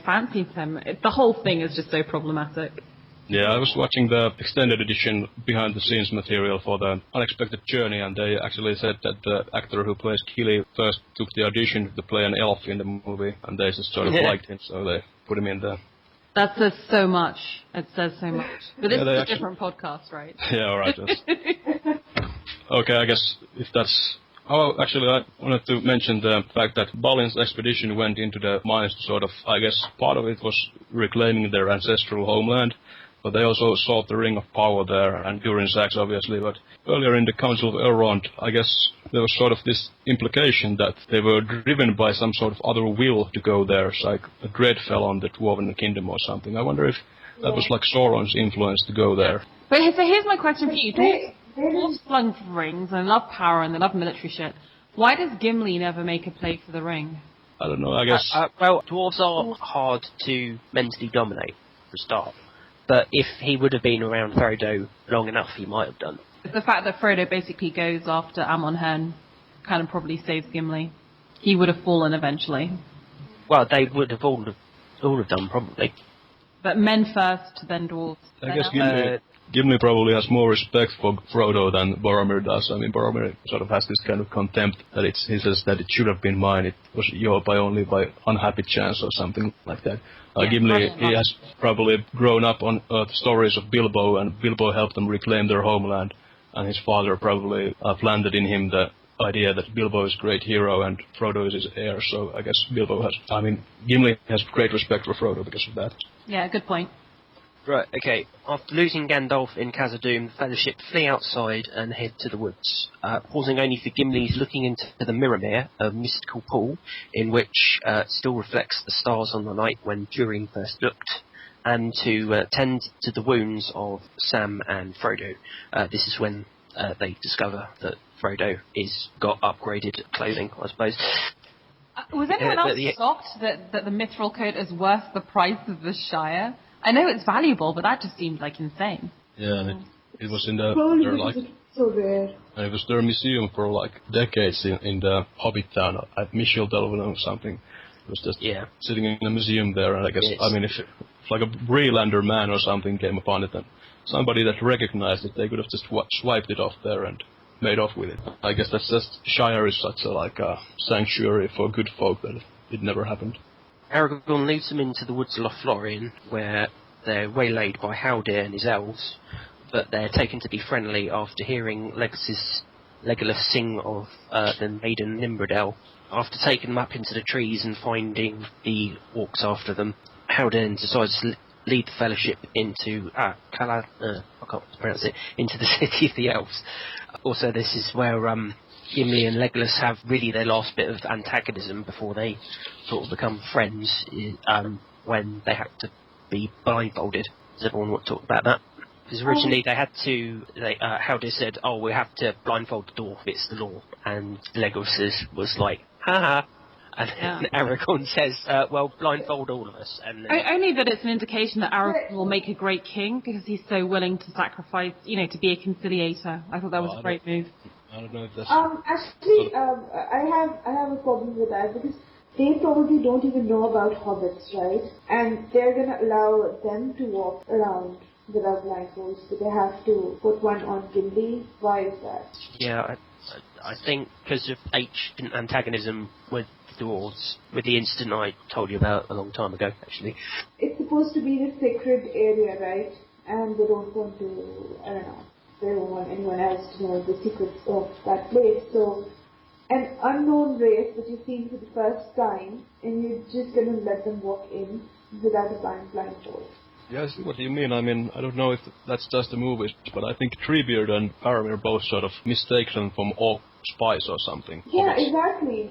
fancies him. The whole thing is just so problematic. Yeah, I was watching the extended edition behind-the-scenes material for the Unexpected Journey, and they actually said that the actor who plays Gilly first took the audition to play an elf in the movie, and they just sort of liked him, so they put him in there. That says so much. It says so much. But this is a different podcast, right? Yeah, all right. Okay, I guess if that's... Oh, actually, I wanted to mention the fact that Balin's expedition went into the mines to sort of... I guess part of it was reclaiming their ancestral homeland, but they also sought the Ring of Power there, and Durin's axe, obviously. But earlier in the Council of Elrond, I guess there was sort of this implication that they were driven by some sort of other will to go there. It's like a dread fell on the Dwarven Kingdom or something. I wonder if that was like Sauron's influence to go there. But so here's my question for you. Dwarves love rings and love power and they love military shit. Why does Gimli never make a play for the ring? I don't know, I guess... well, dwarves are hard to mentally dominate, for a start. But if he would have been around Frodo long enough, he might have done. The fact that Frodo basically goes after Amon-Hen kind of probably saves Gimli. He would have fallen eventually. Well, they would have all have done, probably. But men first, then dwarves. I guess Gimli probably has more respect for Frodo than Boromir does. I mean, Boromir sort of has this kind of contempt that he says that it should have been mine. It was yours only by unhappy chance or something like that. Gimli, he has probably grown up on the stories of Bilbo, and Bilbo helped them reclaim their homeland. And his father probably planted in him the idea that Bilbo is a great hero and Frodo is his heir. So I guess Gimli has great respect for Frodo because of that. Yeah, good point. Right, okay. After losing Gandalf in Khazad-Dum, the Fellowship flee outside and head to the woods, pausing only for Gimli's looking into the Mirror, a mystical pool in which still reflects the stars on the night when Durin first looked, and to tend to the wounds of Sam and Frodo. This is when they discover that Frodo got upgraded clothing, I suppose. Was anyone else shocked that the mithril coat is worth the price of the Shire? I know it's valuable, but that just seemed like insane. Yeah, and it was in the... Probably because it's so rare. And it was their museum for like decades in the Hobbit town at Shellfish or something. It was just sitting in a museum there, and I guess, I mean, if like a Breelander man or something came upon it, and somebody that recognized it, they could have just swiped it off there and made off with it. I guess that's just Shire is such a sanctuary for good folk that it never happened. Aragorn leads them into the woods of Lothlorien, where they're waylaid by Haldir and his elves, but they're taken to be friendly after hearing Legolas sing of the maiden Nimrodel. After taking them up into the trees and finding the orcs after them, Haldir decides to lead the Fellowship into I can't pronounce it, into the city of the Elves. Also, this is where Gimli and Legolas have really their last bit of antagonism before they sort of become friends, when they have to be blindfolded. Does everyone want to talk about that? Because originally they had to, Haldir said, we have to blindfold the dwarf, it's the law. And Legolas was like, haha. And Aragorn says, well, blindfold all of us. And only that it's an indication that Aragorn will make a great king, because he's so willing to sacrifice, to be a conciliator. I thought that was a great move. I don't know if that's... Actually, I have a problem with that, because they probably don't even know about hobbits, right? And they're going to allow them to walk around without blindfolds, so they have to put one on Gimli. Why is that? Yeah, I think because of ancient antagonism with the dwarves, with the incident I told you about a long time ago, actually. It's supposed to be the sacred area, right? And they don't want to, I don't know, they don't want anyone else to know the secrets of that place. So, an unknown race that you're seeing for the first time, and you're just going to let them walk in without a blindfold. Yeah, I see what you mean. I mean, I don't know if that's just the movies, but I think Treebeard and Faramir both sort of mistake them from orc spies or something. Yeah, exactly.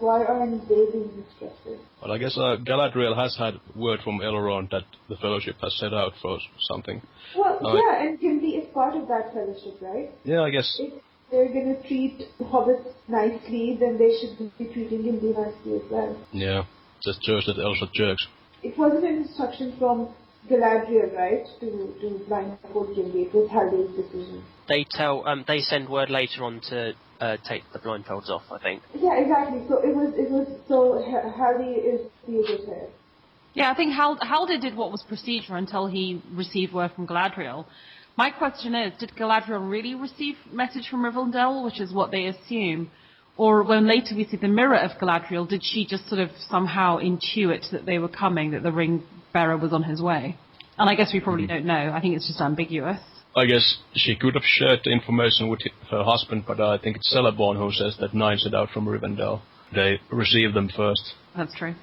Why aren't they being mistrusted? But I guess Galadriel has had word from Elrond that the Fellowship has set out for something. Well, and Gimli is part of that Fellowship, right? Yeah, I guess. If they're going to treat the hobbits nicely, then they should be treating Gimli nicely as well. Yeah, just shows that elves are jerks. It wasn't an instruction from Galadriel, right, to blindfold Gimli. It was Haldir's decision. They send word later on to take the blindfolds off, I think. Yeah, exactly. So Haldir is the other here. Yeah, I think Haldir did what was procedure until he received word from Galadriel. My question is, did Galadriel really receive message from Rivendell, which is what they assume? Or when later we see the Mirror of Galadriel, did she just sort of somehow intuit that they were coming, that the ring bearer was on his way? And I guess we probably don't know. I think it's just ambiguous. I guess she could have shared the information with her husband, but I think it's Celeborn who says that nine set out from Rivendell. They received them first. That's true.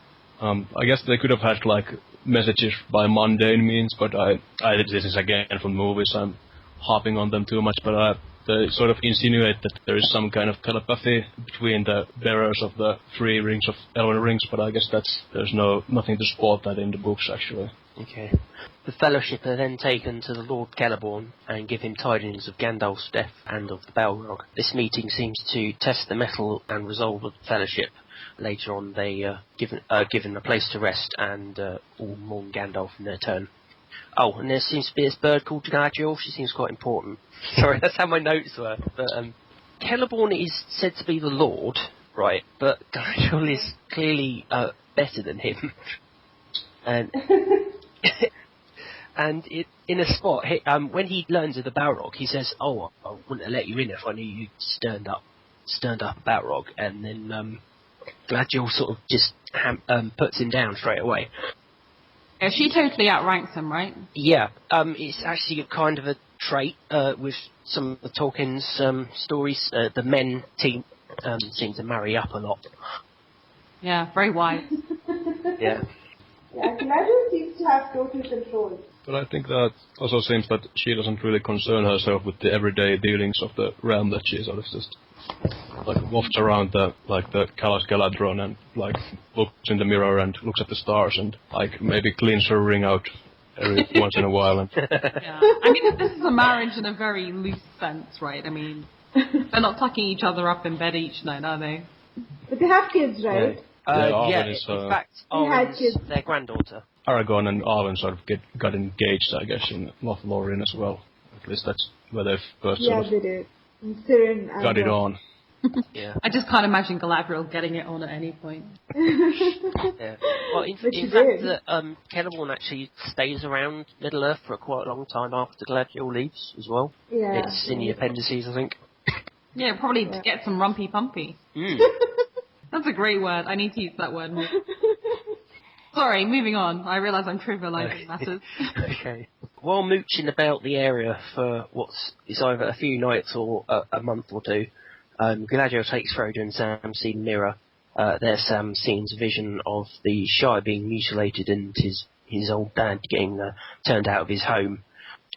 I guess they could have had like messages by mundane means, but this is again from movies. I'm hopping on them too much, but they sort of insinuate that there is some kind of telepathy between the bearers of the 3 rings of Elven rings, but I guess there's nothing to support that in the books actually. Okay. The Fellowship are then taken to the Lord Celeborn and give him tidings of Gandalf's death and of the Balrog. This meeting seems to test the mettle and resolve of the Fellowship. Later on, they given a place to rest and all mourn Gandalf in their turn. Oh, and there seems to be this bird called Galadriel. She seems quite important. Sorry, that's how my notes were. But Celeborn is said to be the Lord, right? But Galadriel is clearly better than him. And and in a spot, when he learns of the Balrog, he says, "Oh, I wouldn't have let you in if I knew you sterned up a Balrog." And then Galadriel sort of just puts him down straight away. Yeah, she totally outranks him, right? Yeah, it's actually kind of a trait with some of the Tolkien's stories. The men team seem to marry up a lot. Yeah, very wise. Yeah. Yeah, Galadriel seems to have total control. But I think that also seems that she doesn't really concern herself with the everyday dealings of the realm, that she sort of just like wafts around the Kalas Galadron and like looks in the mirror and looks at the stars and like maybe cleans her ring out every once in a while. And yeah. I mean, this is a marriage in a very loose sense, right? I mean, they're not tucking each other up in bed each night, are they? But they have kids, right? In fact, Arwen's their granddaughter. Aragorn and Arwen sort of got engaged, I guess, in Lothlorien as well. At least that's where they've first sort of they did. got it on. Yeah. I just can't imagine Galadriel getting it on at any point. Yeah. Well, in fact, Celeborn actually stays around Middle-earth for quite a long time after Galadriel leaves as well. Yeah. It's in the appendices, I think. Yeah, probably to get some rumpy-pumpy. That's a great word. I need to use that word more. Sorry, moving on. I realise I'm trivialising matters. Okay. While mooching about the area for is either a few nights or a month or two, Galadriel takes Frodo and Sam see the mirror. There Sam sees a vision of the Shire being mutilated and his old dad getting turned out of his home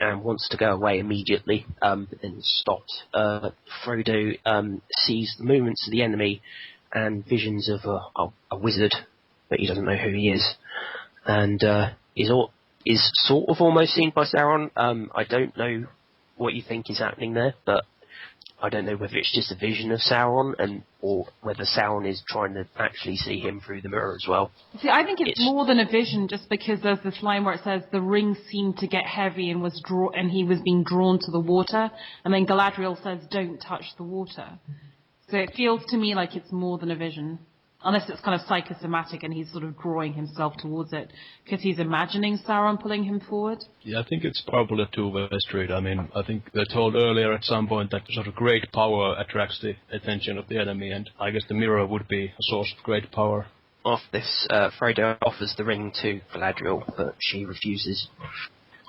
and wants to go away immediately, but then stops. Frodo sees the movements of the enemy and visions of a wizard, but he doesn't know who he is, and is sort of almost seen by Sauron. I don't know what you think is happening there, but I don't know whether it's just a vision of Sauron or whether Sauron is trying to actually see him through the mirror as well. See, I think it's more than a vision, just because there's this line where it says the ring seemed to get heavy and he was being drawn to the water, and then Galadriel says, "Don't touch the water." So it feels to me like it's more than a vision. Unless it's kind of psychosomatic and he's sort of drawing himself towards it because he's imagining Sauron pulling him forward. Yeah, I think it's probably a two-way street. I mean, I think they told earlier at some point that sort of great power attracts the attention of the enemy, and I guess the mirror would be a source of great power. After this, Frodo offers the ring to Galadriel, but she refuses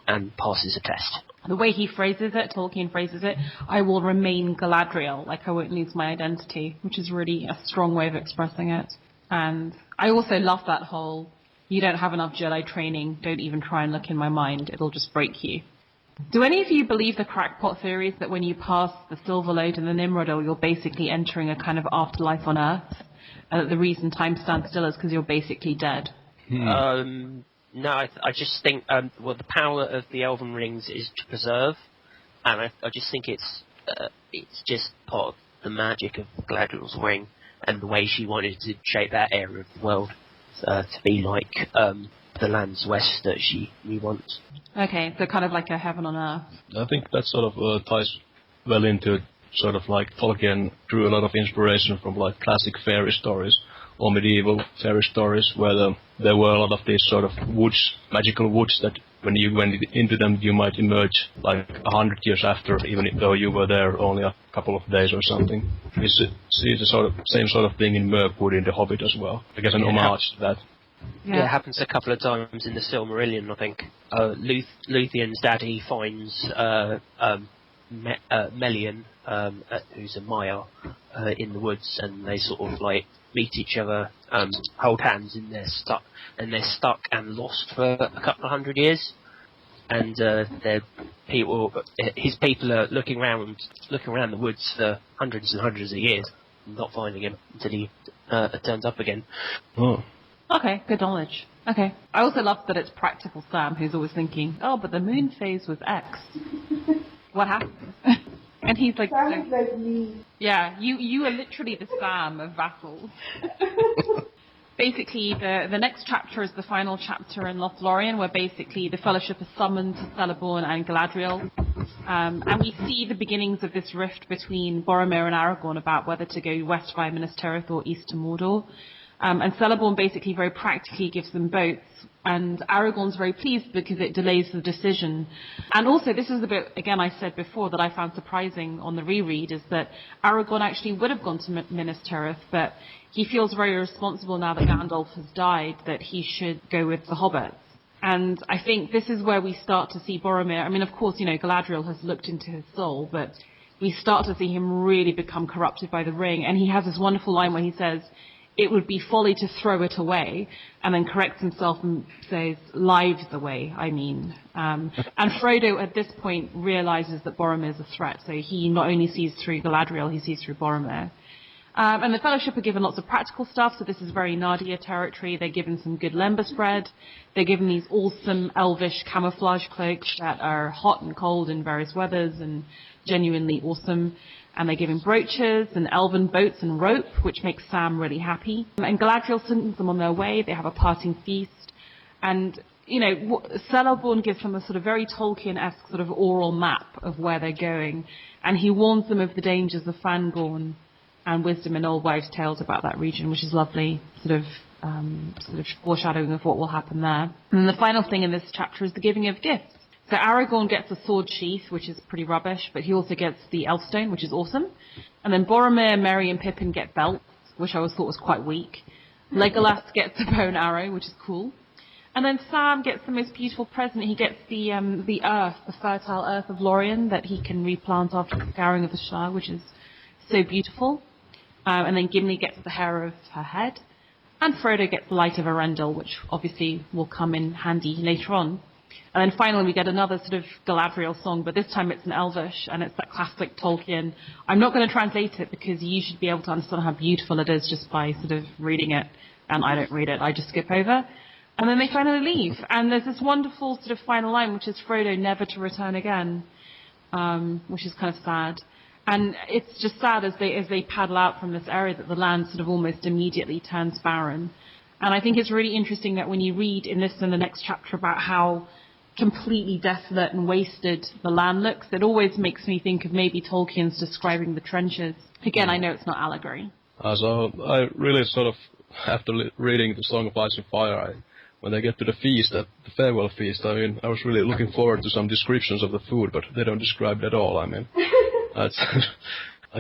and passes a test. The way he phrases it, Tolkien phrases it, "I will remain Galadriel, like I won't lose my identity," which is really a strong way of expressing it. And I also love that whole, "You don't have enough Jedi training, don't even try and look in my mind, it'll just break you." Do any of you believe the crackpot theories that when you pass the Silver Lode and the Nimrodil, you're basically entering a kind of afterlife on Earth, and that the reason time stands still is because you're basically dead? No, I just think, the power of the Elven Rings is to preserve, and I just think it's just part of the magic of Galadriel's ring and the way she wanted to shape that area of the world to be like the lands west that she knew once. Okay, so kind of like a heaven on Earth. I think that sort of ties well into sort of like Tolkien drew a lot of inspiration from like classic fairy stories or medieval fairy stories where there were a lot of these sort of woods, magical woods that when you went into them you might emerge like 100 years after, even though you were there only a couple of days or something. We see the same sort of thing in Mirkwood in The Hobbit as well. I guess an homage to that. Yeah, it happens a couple of times in the Silmarillion, I think. Luthien's daddy finds Melian, who's a Maya, in the woods, and they sort of like meet each other, hold hands, and they're stuck and lost for a couple of 100 years. And his people are looking around the woods for hundreds and hundreds of years, not finding him until he turns up again. Oh. Okay, good knowledge. Okay. I also love that it's practical Sam who's always thinking, "Oh, but the moon phase was X. What happened?" And he's like, Sounds like me. Yeah, you are literally the Sam of Vassals. Basically, the next chapter is the final chapter in Lothlorien, where basically the Fellowship is summoned to Celeborn and Galadriel. And we see the beginnings of this rift between Boromir and Aragorn about whether to go west via Minas Tirith or east to Mordor. And Celeborn basically very practically gives them both. And Aragorn's very pleased because it delays the decision. And also, this is the bit, again, I said before that I found surprising on the reread, is that Aragorn actually would have gone to Minas Tirith, but he feels very responsible now that Gandalf has died, that he should go with the hobbits. And I think this is where we start to see Boromir. I mean, of course, Galadriel has looked into his soul, but we start to see him really become corrupted by the ring. And he has this wonderful line where he says, "It would be folly to throw it away," and then corrects himself and says, "lives away, I mean." And Frodo at this point realizes that Boromir is a threat, so he not only sees through Galadriel, he sees through Boromir. And the Fellowship are given lots of practical stuff, so this is very Nadia territory. They're given some good lembas bread. They're given these awesome elvish camouflage cloaks that are hot and cold in various weathers and genuinely awesome. And they give him brooches and elven boats and rope, which makes Sam really happy. And Galadriel sends them on their way. They have a parting feast. And, Celeborn gives them a sort of very Tolkien-esque sort of oral map of where they're going. And he warns them of the dangers of Fangorn and wisdom in old wives' tales about that region, which is lovely, sort of foreshadowing of what will happen there. And the final thing in this chapter is the giving of gifts. So Aragorn gets a sword sheath, which is pretty rubbish, but he also gets the Elfstone, which is awesome. And then Boromir, Merry, and Pippin get belts, which I always thought was quite weak. Legolas gets a bow and arrow, which is cool. And then Sam gets the most beautiful present. He gets the earth, the fertile earth of Lorien that he can replant after the scouring of the Shire, which is so beautiful. And then Gimli gets the hair of her head. And Frodo gets the light of Arendelle, which obviously will come in handy later on. And then finally we get another sort of Galadriel song, but this time it's in Elvish, and it's that classic Tolkien. I'm not going to translate it because you should be able to understand how beautiful it is just by sort of reading it. And I don't read it, I just skip over. And then they finally leave. And there's this wonderful sort of final line, which is Frodo never to return again, which is kind of sad. And it's just sad as they paddle out from this area that the land sort of almost immediately turns barren. And I think it's really interesting that when you read in this and the next chapter about how completely desolate and wasted the land looks, it always makes me think of maybe Tolkien's describing the trenches. Again, I know it's not allegory. So I really sort of, after reading the Song of Ice and Fire, when they get to the feast, the farewell feast, I was really looking forward to some descriptions of the food, but they don't describe it at all. I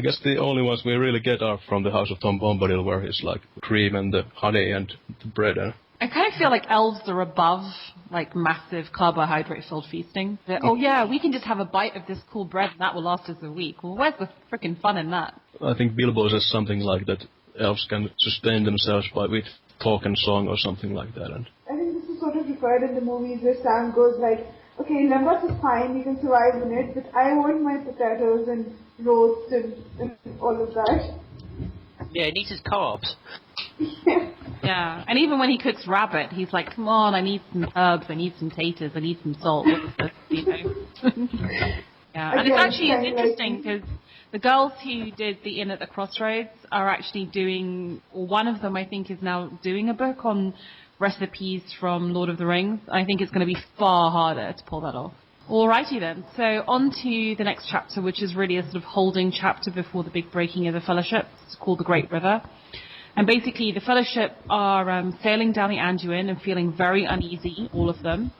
guess the only ones we really get are from the House of Tom Bombadil, where it's like cream and the honey and the bread. I kind of feel like elves are above like massive carbohydrate-filled feasting. Oh yeah, we can just have a bite of this cool bread and that will last us a week. Well, where's the freaking fun in that? I think Bilbo says something like that elves can sustain themselves with talk and song or something like that. And I think this is sort of referred in the movies where Sam goes like, okay, Lembas is fine, you can survive in it, but I want my potatoes and roast and all of that. Yeah, he needs his carbs. Yeah, and even when he cooks rabbit, he's like, come on, I need some herbs, I need some taters, I need some salt. Yeah, and it's interesting because the girls who did the Inn at the Crossroads are actually doing, or one of them I think is now doing a book on recipes from Lord of the Rings. I think it's going to be far harder to pull that off. Alrighty then, so on to the next chapter, which is really a sort of holding chapter before the big breaking of the Fellowship. It's called the Great River. And basically the Fellowship are sailing down the Anduin and feeling very uneasy, all of them.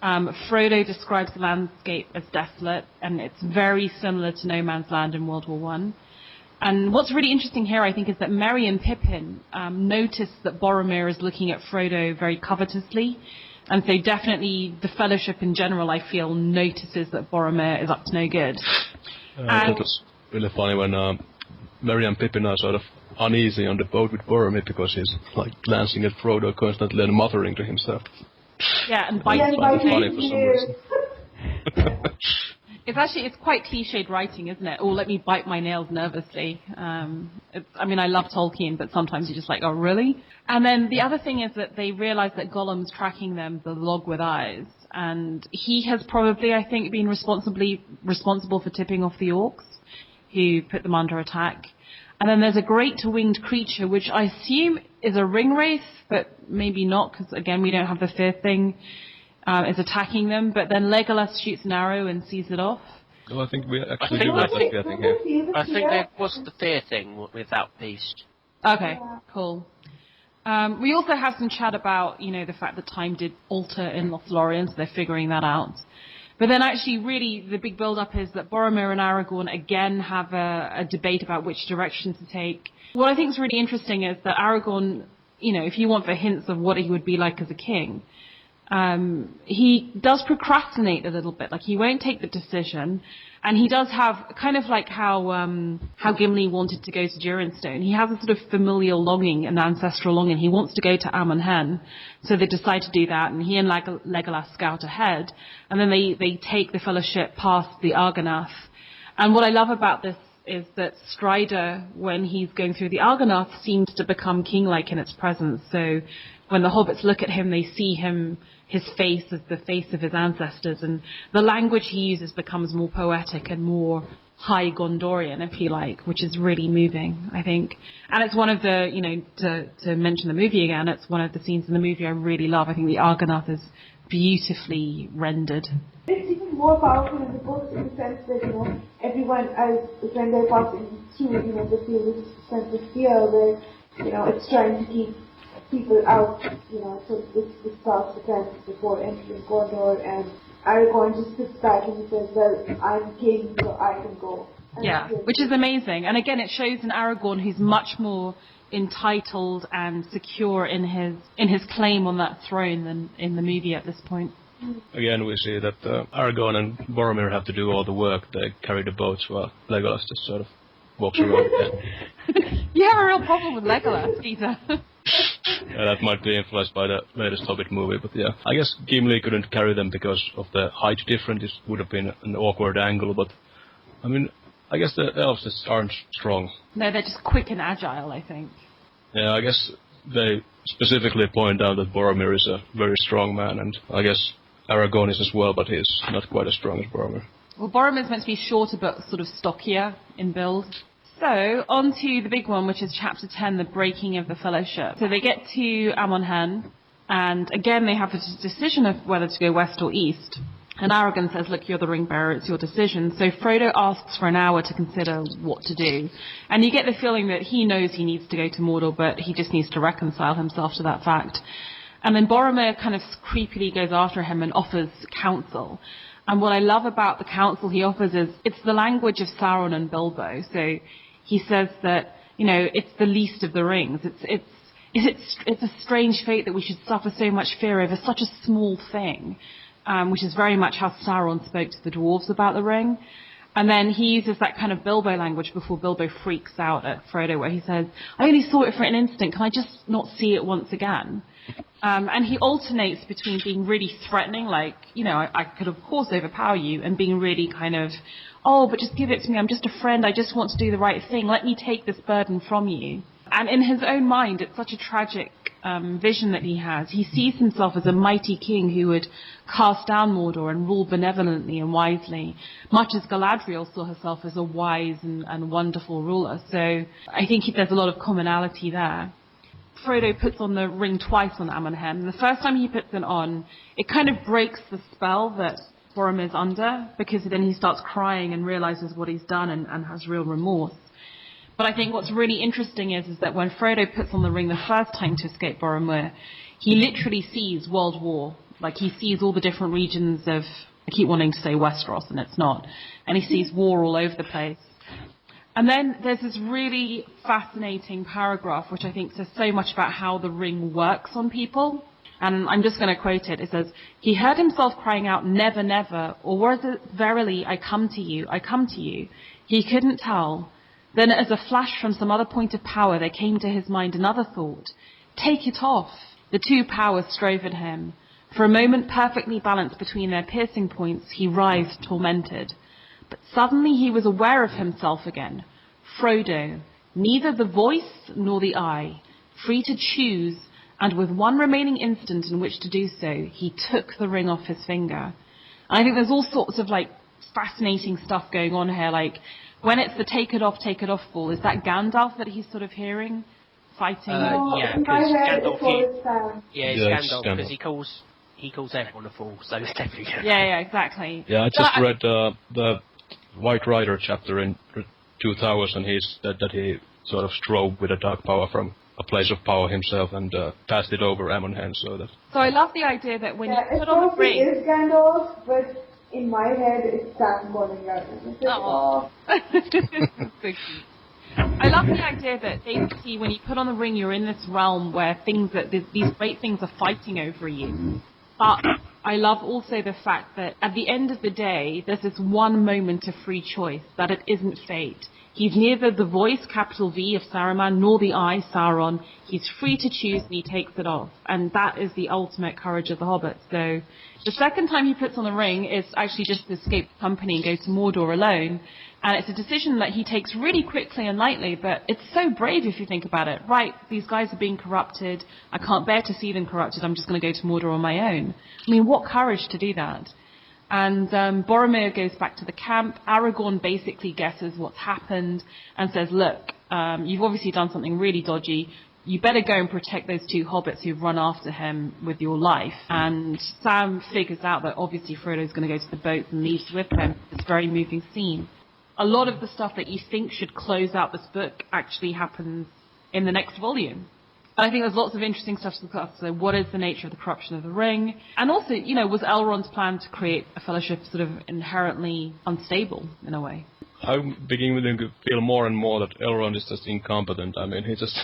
Frodo describes the landscape as desolate, and it's very similar to No Man's Land in World War I. And what's really interesting here, I think, is that Merry and Pippin notice that Boromir is looking at Frodo very covetously. And so definitely the Fellowship in general, I feel, notices that Boromir is up to no good. That was really funny when Merry and Pippin are sort of uneasy on the boat with Boromir because he's like glancing at Frodo constantly and muttering to himself. Yeah, and biting funny for some reason. It's quite cliched writing, isn't it? Oh, let me bite my nails nervously. I love Tolkien, but sometimes you're just like, oh, really? And then the other thing is that they realize that Gollum's tracking them, the log with eyes. And he has probably, I think, been responsible for tipping off the orcs, who put them under attack. And then there's a great winged creature, which I assume is a ringwraith, but maybe not, because, again, we don't have the fear thing. Is attacking them, but then Legolas shoots an arrow and sees it off. Well, I think we actually do have that thing here. I think that was the fear thing without beast. Okay, cool. We also have some chat about, the fact that time did alter in Lothlorien, so they're figuring that out. But then actually, really, the big build-up is that Boromir and Aragorn again have a debate about which direction to take. What I think is really interesting is that Aragorn, if you want for hints of what he would be like as a king, he does procrastinate a little bit. Like, he won't take the decision, and he does have kind of like how Gimli wanted to go to Durinstone. He has a sort of familial longing, an ancestral longing. He wants to go to Amon Hen, so they decide to do that, and he and Legolas scout ahead, and then they take the Fellowship past the Argonath. And what I love about this is that Strider, when he's going through the Argonath, seems to become king-like in its presence. So when the hobbits look at him, they see his face as the face of his ancestors, and the language he uses becomes more poetic and more high Gondorian, if you like, which is really moving, I think. And it's one of the, to mention the movie again, it's one of the scenes in the movie I really love. I think the Argonath is beautifully rendered. It's even more powerful in the books in the sense that, everyone, when they're passing through, they feel this sense of fear where, it's trying to keep people out, so this starts the fence before entering Gondor, and Aragorn just sits back and he says, well, I'm king, so I can go. Yeah, which is amazing. And again, it shows an Aragorn who's much more entitled and secure in his claim on that throne than in the movie at this point. Again, we see that Aragorn and Boromir have to do all the work. They carry the boats while Legolas just sort of walks around. You have a real problem with Legolas, Peter. Yeah, that might be influenced by the latest Hobbit movie, but yeah. I guess Gimli couldn't carry them because of the height difference. It would have been an awkward angle, but I mean, I guess the elves just aren't strong. No, they're just quick and agile, I think. Yeah, I guess they specifically point out that Boromir is a very strong man, and I guess Aragorn is as well, but he's not quite as strong as Boromir. Well, Boromir's meant to be shorter but sort of stockier in build. So, on to the big one, which is Chapter 10, the Breaking of the Fellowship. So they get to Amon Hen, and again they have a decision of whether to go west or east. And Aragorn says, look, you're the ring bearer, it's your decision. So Frodo asks for an hour to consider what to do. And you get the feeling that he knows he needs to go to Mordor, but he just needs to reconcile himself to that fact. And then Boromir kind of creepily goes after him and offers counsel. And what I love about the counsel he offers is it's the language of Sauron and Bilbo. So he says that, it's the least of the rings. It's a strange fate that we should suffer so much fear over such a small thing, which is very much how Sauron spoke to the dwarves about the ring. And then he uses that kind of Bilbo language before Bilbo freaks out at Frodo, where he says, I only saw it for an instant, can I just not see it once again? And he alternates between being really threatening, like, I could of course overpower you, and being really kind of, oh, but just give it to me, I'm just a friend, I just want to do the right thing, let me take this burden from you. And in his own mind, it's such a tragic vision that he has. He sees himself as a mighty king who would cast down Mordor and rule benevolently and wisely, much as Galadriel saw herself as a wise and wonderful ruler. So I think there's a lot of commonality there. Frodo puts on the ring twice on Amon Hen. And the first time he puts it on, it kind of breaks the spell that Boromir's under, because then he starts crying and realizes what he's done and has real remorse. But I think what's really interesting is that when Frodo puts on the ring the first time to escape Boromir, he literally sees World War. Like, he sees all the different regions of, I keep wanting to say Westeros, and it's not. And he sees war all over the place. And then there's this really fascinating paragraph, which I think says so much about how the ring works on people. And I'm just going to quote it. It says, he heard himself crying out, never, never, or was it verily, I come to you, I come to you. He couldn't tell. Then as a flash from some other point of power, there came to his mind another thought. Take it off. The two powers strove at him. For a moment perfectly balanced between their piercing points, he writhed tormented. But suddenly he was aware of himself again. Frodo, neither the voice nor the eye, free to choose, and with one remaining instant in which to do so, he took the ring off his finger. And I think there's all sorts of fascinating stuff going on here, when it's the take it off ball, is that Gandalf that he's sort of hearing fighting? Yeah, because Gandalf. It's Gandalf because he calls everyone a fool, so it's definitely Gandalf. Yeah, exactly. Yeah, I just read the White Rider chapter in 2000. He said that he sort of strove with a dark power from a place of power himself and passed it over Amon Hen. So I love the idea that when you put on the ring, it is Gandalf, but in my head, it's Sam calling out. Oh. I love the idea that basically when you put on the ring, you're in this realm where these great things are fighting over you. But I love also the fact that at the end of the day, there's this one moment of free choice, that it isn't fate. He's neither the voice, capital V, of Saruman, nor the eye, Sauron. He's free to choose, and he takes it off. And that is the ultimate courage of the Hobbit. So the second time he puts on the ring is actually just to escape the company and go to Mordor alone. And it's a decision that he takes really quickly and lightly, but it's so brave if you think about it. Right, these guys are being corrupted. I can't bear to see them corrupted. I'm just going to go to Mordor on my own. I mean, what courage to do that. And Boromir goes back to the camp. Aragorn basically guesses what's happened and says, look, you've obviously done something really dodgy. You better go and protect those two hobbits who've run after him with your life. And Sam figures out that obviously Frodo's going to go to the boats and leaves with him. It's a very moving scene. A lot of the stuff that you think should close out this book actually happens in the next volume. And I think there's lots of interesting stuff to discuss. So what is the nature of the corruption of the ring? And also, was Elrond's plan to create a fellowship sort of inherently unstable in a way? I'm beginning to feel more and more that Elrond is just incompetent. I mean, he just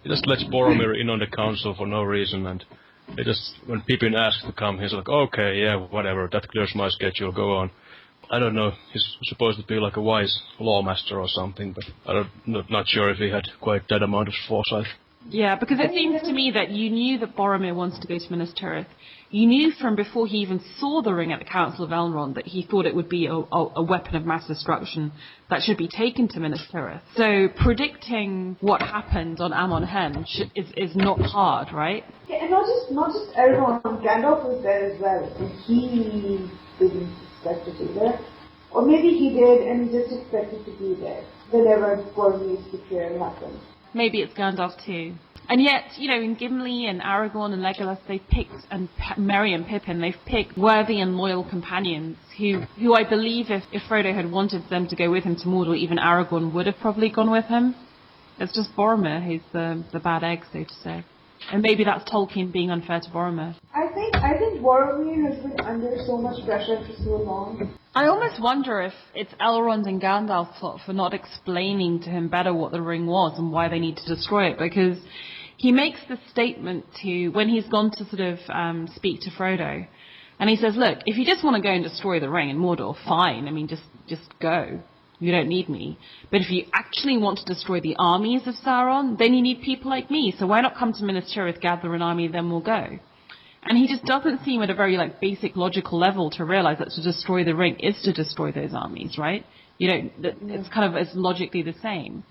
lets Boromir in on the council for no reason, and he just, when Pippin asks to come, he's like, okay, yeah, whatever, that clears my schedule, go on. I don't know, he's supposed to be like a wise lawmaster or something, but I'm not sure if he had quite that amount of foresight. Yeah, because it seems to me that you knew that Boromir wants to go to Minas Tirith. You knew from before he even saw the ring at the Council of Elrond that he thought it would be a weapon of mass destruction that should be taken to Minas Tirith. So predicting what happened on Amon Hen is not hard, right? Yeah, and not just Elrond, Gandalf was there as well, so he didn't expect to be there. Or maybe he did and he just expected to be there whenever Boromir's betrayal happened. Maybe it's Gandalf too. And yet, in Gimli and Aragorn and Legolas, they've picked, and Merry and Pippin, they've picked worthy and loyal companions who I believe if Frodo had wanted them to go with him to Mordor, even Aragorn would have probably gone with him. It's just Boromir who's the bad egg, so to say. And maybe that's Tolkien being unfair to Boromir. I think Boromir has been under so much pressure for so long. I almost wonder if it's Elrond and Gandalf's fault for not explaining to him better what the ring was and why they need to destroy it, because he makes the statement when he's gone to sort of speak to Frodo, and he says, look, if you just want to go and destroy the ring in Mordor, fine, I mean, just go. You don't need me. But if you actually want to destroy the armies of Sauron, then you need people like me. So why not come to Minas Tirith, gather an army, then we'll go. And he just doesn't seem at a very basic logical level to realize that to destroy the ring is to destroy those armies, right? It's kind of as logically the same.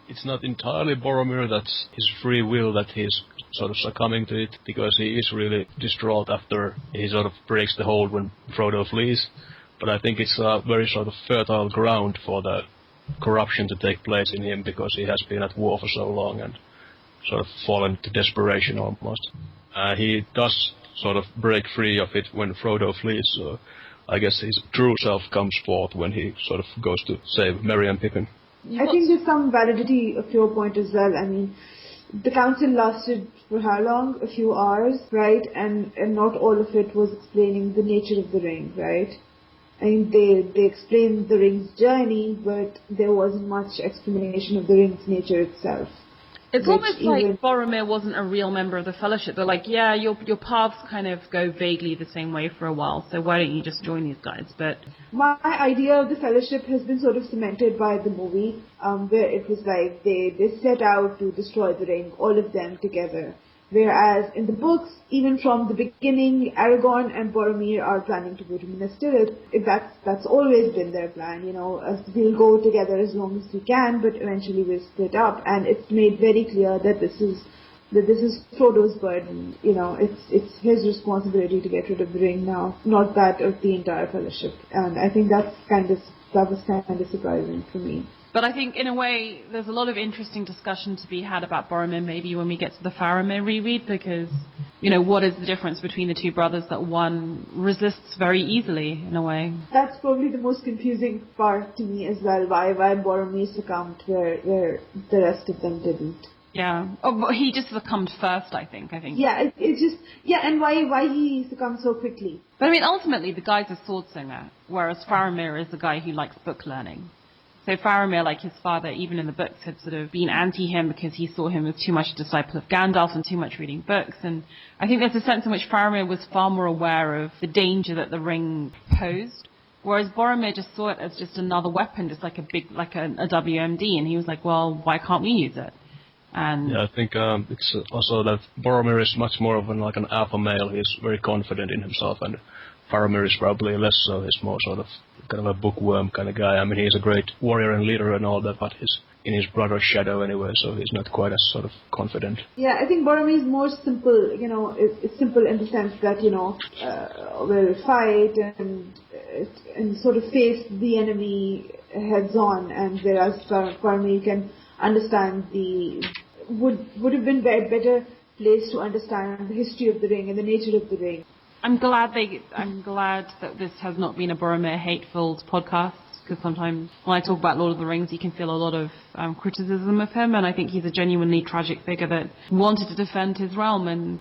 It's not entirely Boromir that's his free will that he's sort of succumbing to it, because he is really distraught after he sort of breaks the hold when Frodo flees. But I think it's a very sort of fertile ground for the corruption to take place in him, because he has been at war for so long and sort of fallen to desperation almost. He does sort of break free of it when Frodo flees, so I guess his true self comes forth when he sort of goes to save Merry and Pippin. I think there's some validity of your point as well. I mean, the council lasted for how long? A few hours, right? And not all of it was explaining the nature of the ring, right? I mean, they explained the ring's journey, but there wasn't much explanation of the ring's nature itself. It's almost like Boromir wasn't a real member of the Fellowship. They're like, yeah, your paths kind of go vaguely the same way for a while, so why don't you just join these guys? But my idea of the Fellowship has been sort of cemented by the movie, where it was like they set out to destroy the ring, all of them together. Whereas in the books, even from the beginning, Aragorn and Boromir are planning to go to Minas Tirith. That's always been their plan, we'll go together as long as we can, but eventually we'll split up. And it's made very clear that this is Frodo's burden. It's his responsibility to get rid of the ring now, not that of the entire Fellowship. And I think that was kind of surprising for me. But I think, in a way, there's a lot of interesting discussion to be had about Boromir maybe when we get to the Faramir reread, because, what is the difference between the two brothers that one resists very easily, in a way? That's probably the most confusing part to me as well, why Boromir succumbed where the rest of them didn't. Yeah. Oh, but he just succumbed first, I think. Yeah, and why he succumbed so quickly. But I mean, ultimately, the guy's a sword singer, whereas Faramir is the guy who likes book learning. So Faramir, like his father, even in the books, had sort of been anti him because he saw him as too much a disciple of Gandalf and too much reading books. And I think there's a sense in which Faramir was far more aware of the danger that the ring posed, whereas Boromir just saw it as just another weapon, just like a WMD, and he was like, well, why can't we use it? And yeah, I think it's also that Boromir is much more of an alpha male. He's very confident in himself, and Faramir is probably less so. He's more sort of kind of a bookworm kind of guy. I mean, he's a great warrior and leader and all that, but in his brother's shadow anyway, so he's not quite as sort of confident. Yeah, I think Boromir is more simple, it's simple in the sense that, will fight and sort of face the enemy heads on, and whereas Boromir can understand would have been better placed to understand the history of the ring and the nature of the ring. I'm glad that this has not been a Boromir hate-filled podcast, because sometimes when I talk about Lord of the Rings, you can feel a lot of criticism of him, and I think he's a genuinely tragic figure that wanted to defend his realm. And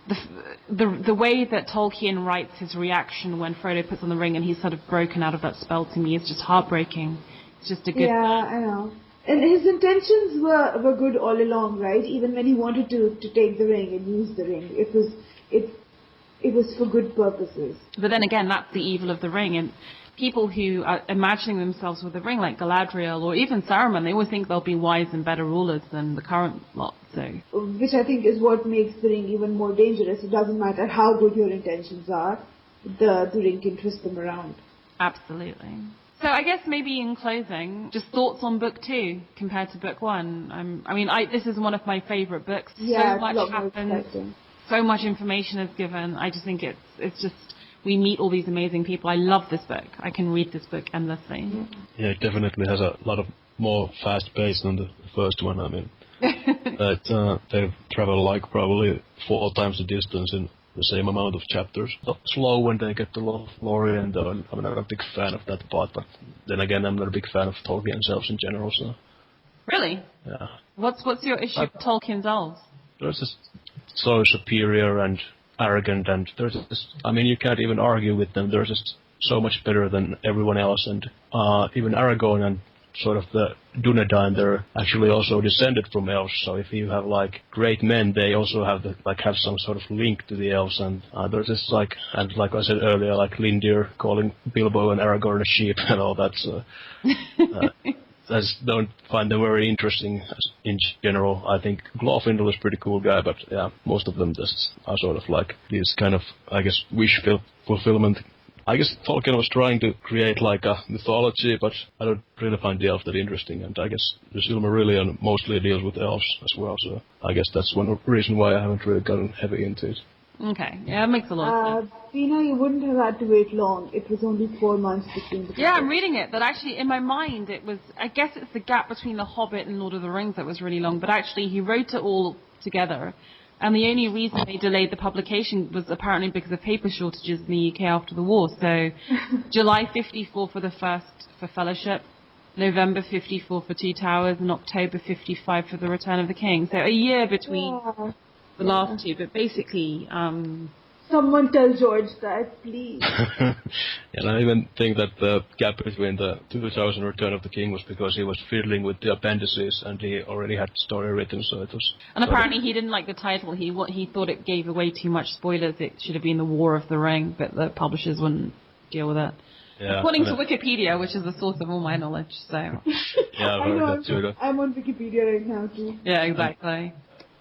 the way that Tolkien writes his reaction when Frodo puts on the ring and he's sort of broken out of that spell, to me is just heartbreaking. It's just a good... Yeah, I know. And his intentions were good all along, right? Even when he wanted to take the ring and use the ring, it was for good purposes. But then again, that's the evil of the ring, and people who are imagining themselves with the ring, like Galadriel or even Saruman, they always think they'll be wise and better rulers than the current lot. So, which I think is what makes the ring even more dangerous. It doesn't matter how good your intentions are, the ring can twist them around. Absolutely. So I guess maybe in closing, just thoughts on book 2 compared to book 1. This is one of my favourite books. Yeah, so much happens. So much information is given. I just think it's just, we meet all these amazing people. I love this book. I can read this book endlessly. Yeah, it definitely has a lot of more fast pace than the first one. I mean, they travel like probably 4 times the distance in the same amount of chapters. Slow when they get to Lothlorien, though. I'm not a big fan of that part, but then again, I'm not a big fan of Tolkien's elves in general. So. Really? Yeah. What's your issue with Tolkien's elves? They're just so superior and arrogant, and they're just, you can't even argue with them. They're just so much better than everyone else, and even Aragorn and sort of the Dunedain, they're actually also descended from elves. So if you have like great men, they also have have some sort of link to the elves, and they're just like I said earlier, like Lindir calling Bilbo and Aragorn a sheep and all that. So I just don't find them very interesting in general. I think Glorfindel is a pretty cool guy, but yeah, most of them just are sort of like these kind of, I guess, wish fulfillment. I guess Tolkien was trying to create like a mythology, but I don't really find the elves that interesting, and I guess the Silmarillion mostly deals with elves as well, so I guess that's one reason why I haven't really gotten heavy into it. Okay, yeah, it makes a lot of sense. Bina, you wouldn't have had to wait long. It was only 4 months between the books. Yeah, I'm reading it, but actually in my mind it was, I guess it's the gap between The Hobbit and Lord of the Rings that was really long, but actually he wrote it all together. And the only reason they delayed the publication was apparently because of paper shortages in the UK after the war. So July 54 for the first for Fellowship, November 54 for Two Towers, and October 55 for The Return of the King. So a year between the last two, but basically... Someone tell George that, please. And I even think that the gap between the 2000 Return of the King was because he was fiddling with the appendices and he already had the story written, so it was... And apparently he didn't like the title. He thought it gave away too much spoilers. It should have been The War of the Ring, but the publishers wouldn't deal with it. Yeah, according to Wikipedia, which is the source of all my knowledge, so... Yeah, I know, I'm on Wikipedia right now, too. Yeah, exactly.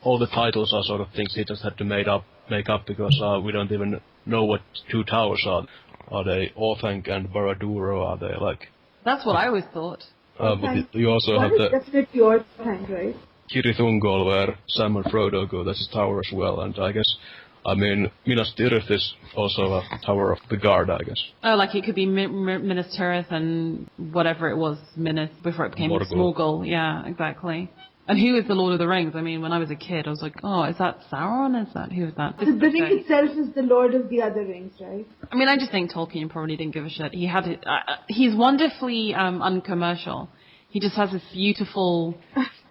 All the titles are sort of things he just had to make up because we don't even know what Two Towers are. Are they Orthanc and Barad-dûr, or are they like... That's what I always thought. But you also have the... definitely Orthanc, right? Cirith-ungol, where Sam and Frodo go, that's a tower as well, and I guess... Minas Tirith is also a tower of the guard, I guess. Oh, like it could be Minas Tirith and whatever it was, Minas, before it became Morgul. Yeah, exactly. And who is the Lord of the Rings? When I was a kid, I was like, oh, is that Sauron? Who is that? The ring itself is the Lord of the other rings, right? I just think Tolkien probably didn't give a shit. He's wonderfully uncommercial. He just has this beautiful,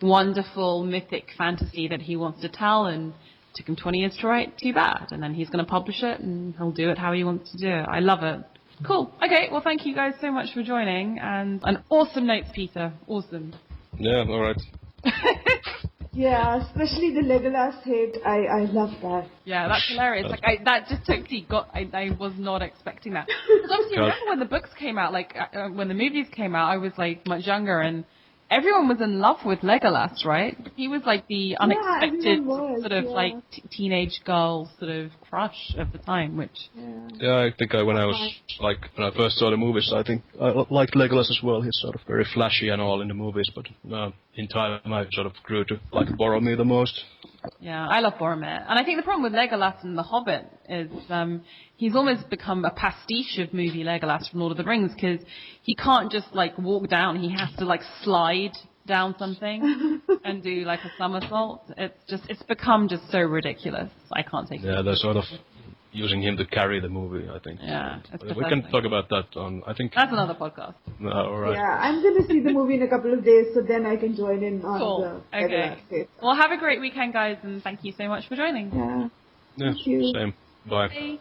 wonderful, mythic fantasy that he wants to tell, and it took him 20 years to write. Too bad. And then he's going to publish it, and he'll do it how he wants to do it. I love it. Cool. Okay, well, thank you guys so much for joining, and an awesome notes, Peter. Awesome. Yeah, all right. Yeah, especially the Legolas hit. I love that. Yeah, that's hilarious. That just totally I was not expecting that. Because obviously, remember when the books came out, when the movies came out, I was like much younger, and everyone was in love with Legolas, right? He was like the unexpected like teenage girl sort of crush of the time, which... Yeah, I think when I first saw the movies, I think I liked Legolas as well. He's sort of very flashy and all in the movies, but in time I sort of grew to like Boromir the most. Yeah, I love Boromir. And I think the problem with Legolas and The Hobbit is he's almost become a pastiche of movie Legolas from Lord of the Rings, because he can't just like walk down. He has to like slide down something and do like a somersault. It's become just so ridiculous. I can't take it. Yeah, they're sort of using him to carry the movie, I think. Yeah. We can talk about that on, I think... That's another podcast. All right. Yeah, I'm going to see the movie in a couple of days, so then I can join in on the... Okay. Well, have a great weekend, guys, and thank you so much for joining. Yeah. Thank you. Same. Bye. Bye.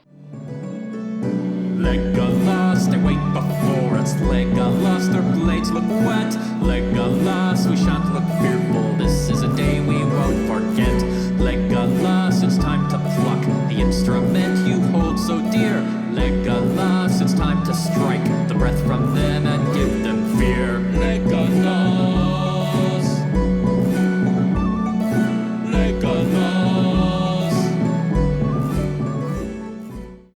Legolas, they wait before us. Legolas, their blades look wet. Legolas, we shan't look fearful.